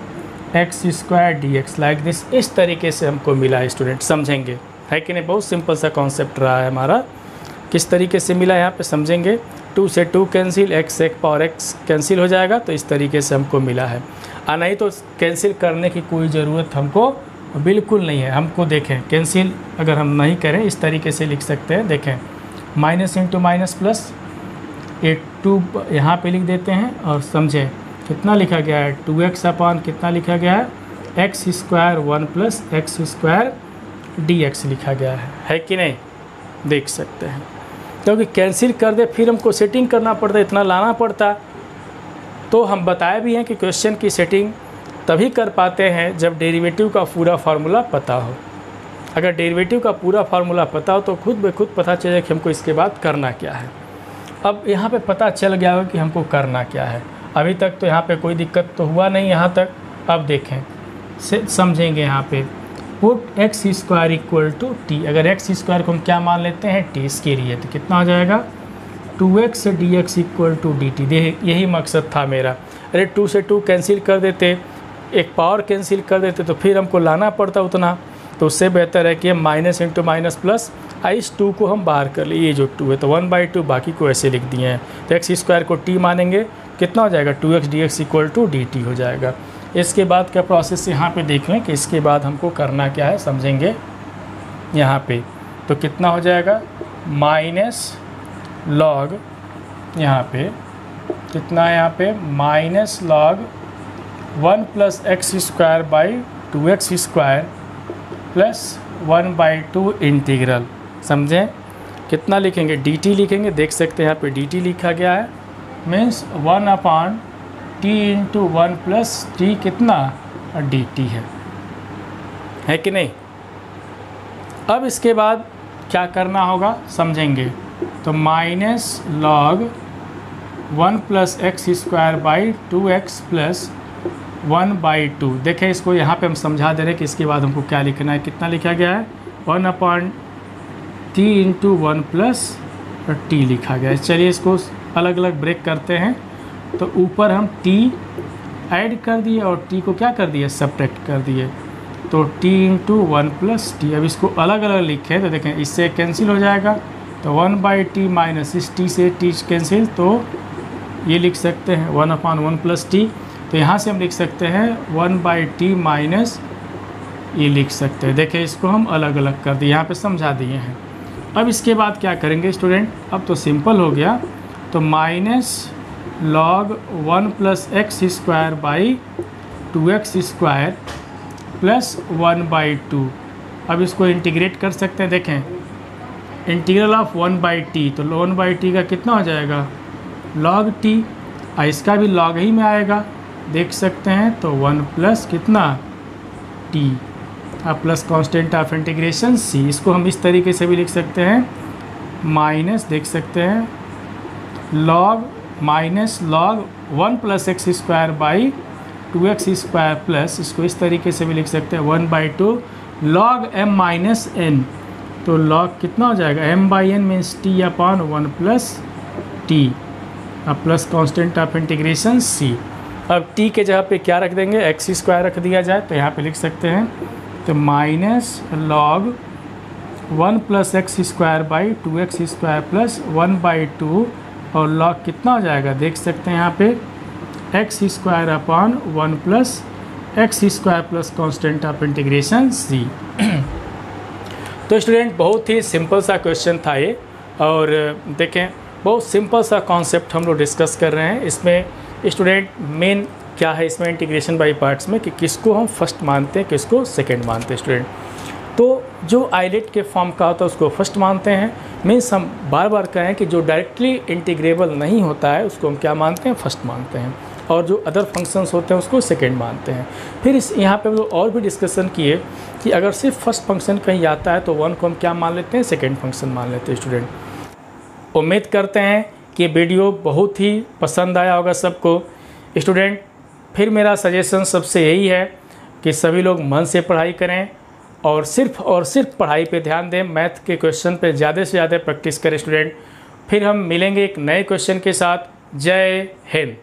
x² dx, like this. इस तरीके से हमको मिला स्टूडेंट, समझेंगे है कि नहीं, बहुत सिंपल सा कॉन्सेप्ट रहा है हमारा। किस तरीके से मिला यहाँ पे समझेंगे, 2 से 2 कैंसिल, x एक पावर x कैंसिल हो जाएगा, तो इस तरीके से हमको मिला है। नहीं तो कैंसिल करने की कोई ज़रूरत हमको बिल्कुल नहीं है। हमको देखें कैंसिल अगर हम नहीं करें इस तरीके से लिख सकते हैं, देखें माइनस इंटू माइनस प्लस, एक 2 यहाँ पे लिख देते हैं और समझें कितना लिखा गया है 2x अपॉन कितना लिखा गया है x² 1 + x² dx लिखा गया है कि नहीं, देख सकते हैं। क्योंकि कैंसिल कर दे फिर हमको सेटिंग करना पड़ता, इतना लाना पड़ता। तो हम बताए भी हैं कि क्वेश्चन की सेटिंग तभी कर पाते हैं जब डेरिवेटिव का पूरा फार्मूला पता हो। अगर डेरिवेटिव का पूरा फार्मूला पता हो तो खुद ब खुद पता चले कि हमको इसके बाद करना क्या है। अब यहाँ पे पता चल गया हो कि हमको करना क्या है। अभी तक तो यहाँ पे कोई दिक्कत तो हुआ नहीं यहाँ तक। अब देखें समझेंगे यहाँ पे, पुट x² = t। अगर x² को हम क्या मान लेते हैं t, इसके लिए तो कितना हो जाएगा 2x dx = dt। यही मकसद था मेरा। अरे 2 से 2 कैंसिल कर देते, एक पावर कैंसिल कर देते तो फिर हमको लाना पड़ता उतना, तो उससे बेहतर है कि माइनस इंटू माइनस प्लस, इस 2 को हम बाहर कर लिए, ये जो 2 है तो 1/2, बाकी को ऐसे लिख दिए हैं। तो x² को t मानेंगे, कितना हो जाएगा 2x dx = dt हो जाएगा। इसके बाद का प्रोसेस यहाँ पे देख लें कि इसके बाद हमको करना क्या है, समझेंगे यहाँ पे। तो कितना हो जाएगा माइनस log, यहाँ पे कितना है, यहाँ पे minus log 1 + x² 2x² plus 1/2 integral, समझें कितना लिखेंगे dt लिखेंगे, देख सकते हैं यहाँ पे dt लिखा गया है, मीन्स 1/t × 1 + t कितना dt है कि नहीं। अब इसके बाद क्या करना होगा समझेंगे। तो minus log 1 + x² 2x plus 1/2, देखें इसको यहाँ पे हम समझा दे रहे हैं कि इसके बाद हमको क्या लिखना है। कितना लिखा गया है 1/t × 1 + t लिखा गया है। चलिए इसको अलग अलग ब्रेक करते हैं। तो ऊपर हम t ऐड कर दिए और t को क्या कर दिए सब्ट्रैक्ट कर दिए, तो t × 1 + t। अब इसको अलग अलग लिखें तो देखें इससे कैंसिल हो जाएगा, तो 1/t माइनस इस t से t कैंसिल, तो ये लिख सकते हैं 1/1 + t। तो यहाँ से हम लिख सकते हैं 1/t माइनस, ये लिख सकते हैं। देखें इसको हम अलग अलग कर दिए, यहाँ पे समझा दिए हैं। अब इसके बाद क्या करेंगे स्टूडेंट, अब तो सिंपल हो गया। तो minus log 1 + x² 2x² plus 1/2। अब इसको इंटीग्रेट कर सकते हैं, देखें इंटीग्रल ऑफ 1/t, तो 1/t का कितना हो जाएगा log t, इसका भी log ही में आएगा, देख सकते हैं। तो 1 + कितना t, अब plus constant of integration c। इसको हम इस तरीके से भी लिख सकते हैं, माइनस देख सकते हैं log 1 + x² 2x² प्लस, इसको इस तरीके से भी लिख सकते हैं 1/2 log m - n। तो log कितना हो जाएगा m/n मीन्स t/1 + t, अब plus constant of integration c। अब t के जगह पे क्या रख देंगे, एक्स स्क्वायर रख दिया जाए तो यहाँ पे लिख सकते हैं तो minus log 1 plus x square by 2x square plus 1/2 और लॉग कितना हो जाएगा देख सकते हैं यहाँ पे x square upon 1 plus x square plus constant of integration c। तो स्टूडेंट बहुत ही सिंपल सा क्वेश्चन था ये, और देखें बहुत सिंपल सा कॉन्सेप्ट हम लोग डिस्कस कर रहे हैं। इसमें स्टूडेंट मेन क्या है इसमें इंटीग्रेशन बाय पार्ट्स में कि किसको हम फर्स्ट मानते हैं किसको सेकंड मानते हैं स्टूडेंट। तो जो आइलेट के फॉर्म का होता है उसको फर्स्ट मानते हैं, मीन्स हम बार बार कहें कि जो डायरेक्टली इंटीग्रेबल नहीं होता है उसको हम क्या मानते हैं, फर्स्ट मानते हैं, और जो अदर फंक्शंस होते हैं उसको सेकंड मानते हैं। फिर इस यहाँ पे हम लोग और भी डिस्कशन किए कि अगर सिर्फ फर्स्ट फंक्शन कहीं आता है तो वन को हम क्या मान लेते हैं, सेकेंड फंक्शन मान लेते हैं स्टूडेंट। उम्मीद करते हैं कि वीडियो बहुत ही पसंद आया होगा सबको स्टूडेंट। फिर मेरा सजेशन सबसे यही है कि सभी लोग मन से पढ़ाई करें और सिर्फ पढ़ाई पे ध्यान दें, मैथ के क्वेश्चन पे ज़्यादा से ज़्यादा प्रैक्टिस करें स्टूडेंट। फिर हम मिलेंगे एक नए क्वेश्चन के साथ। जय हिंद।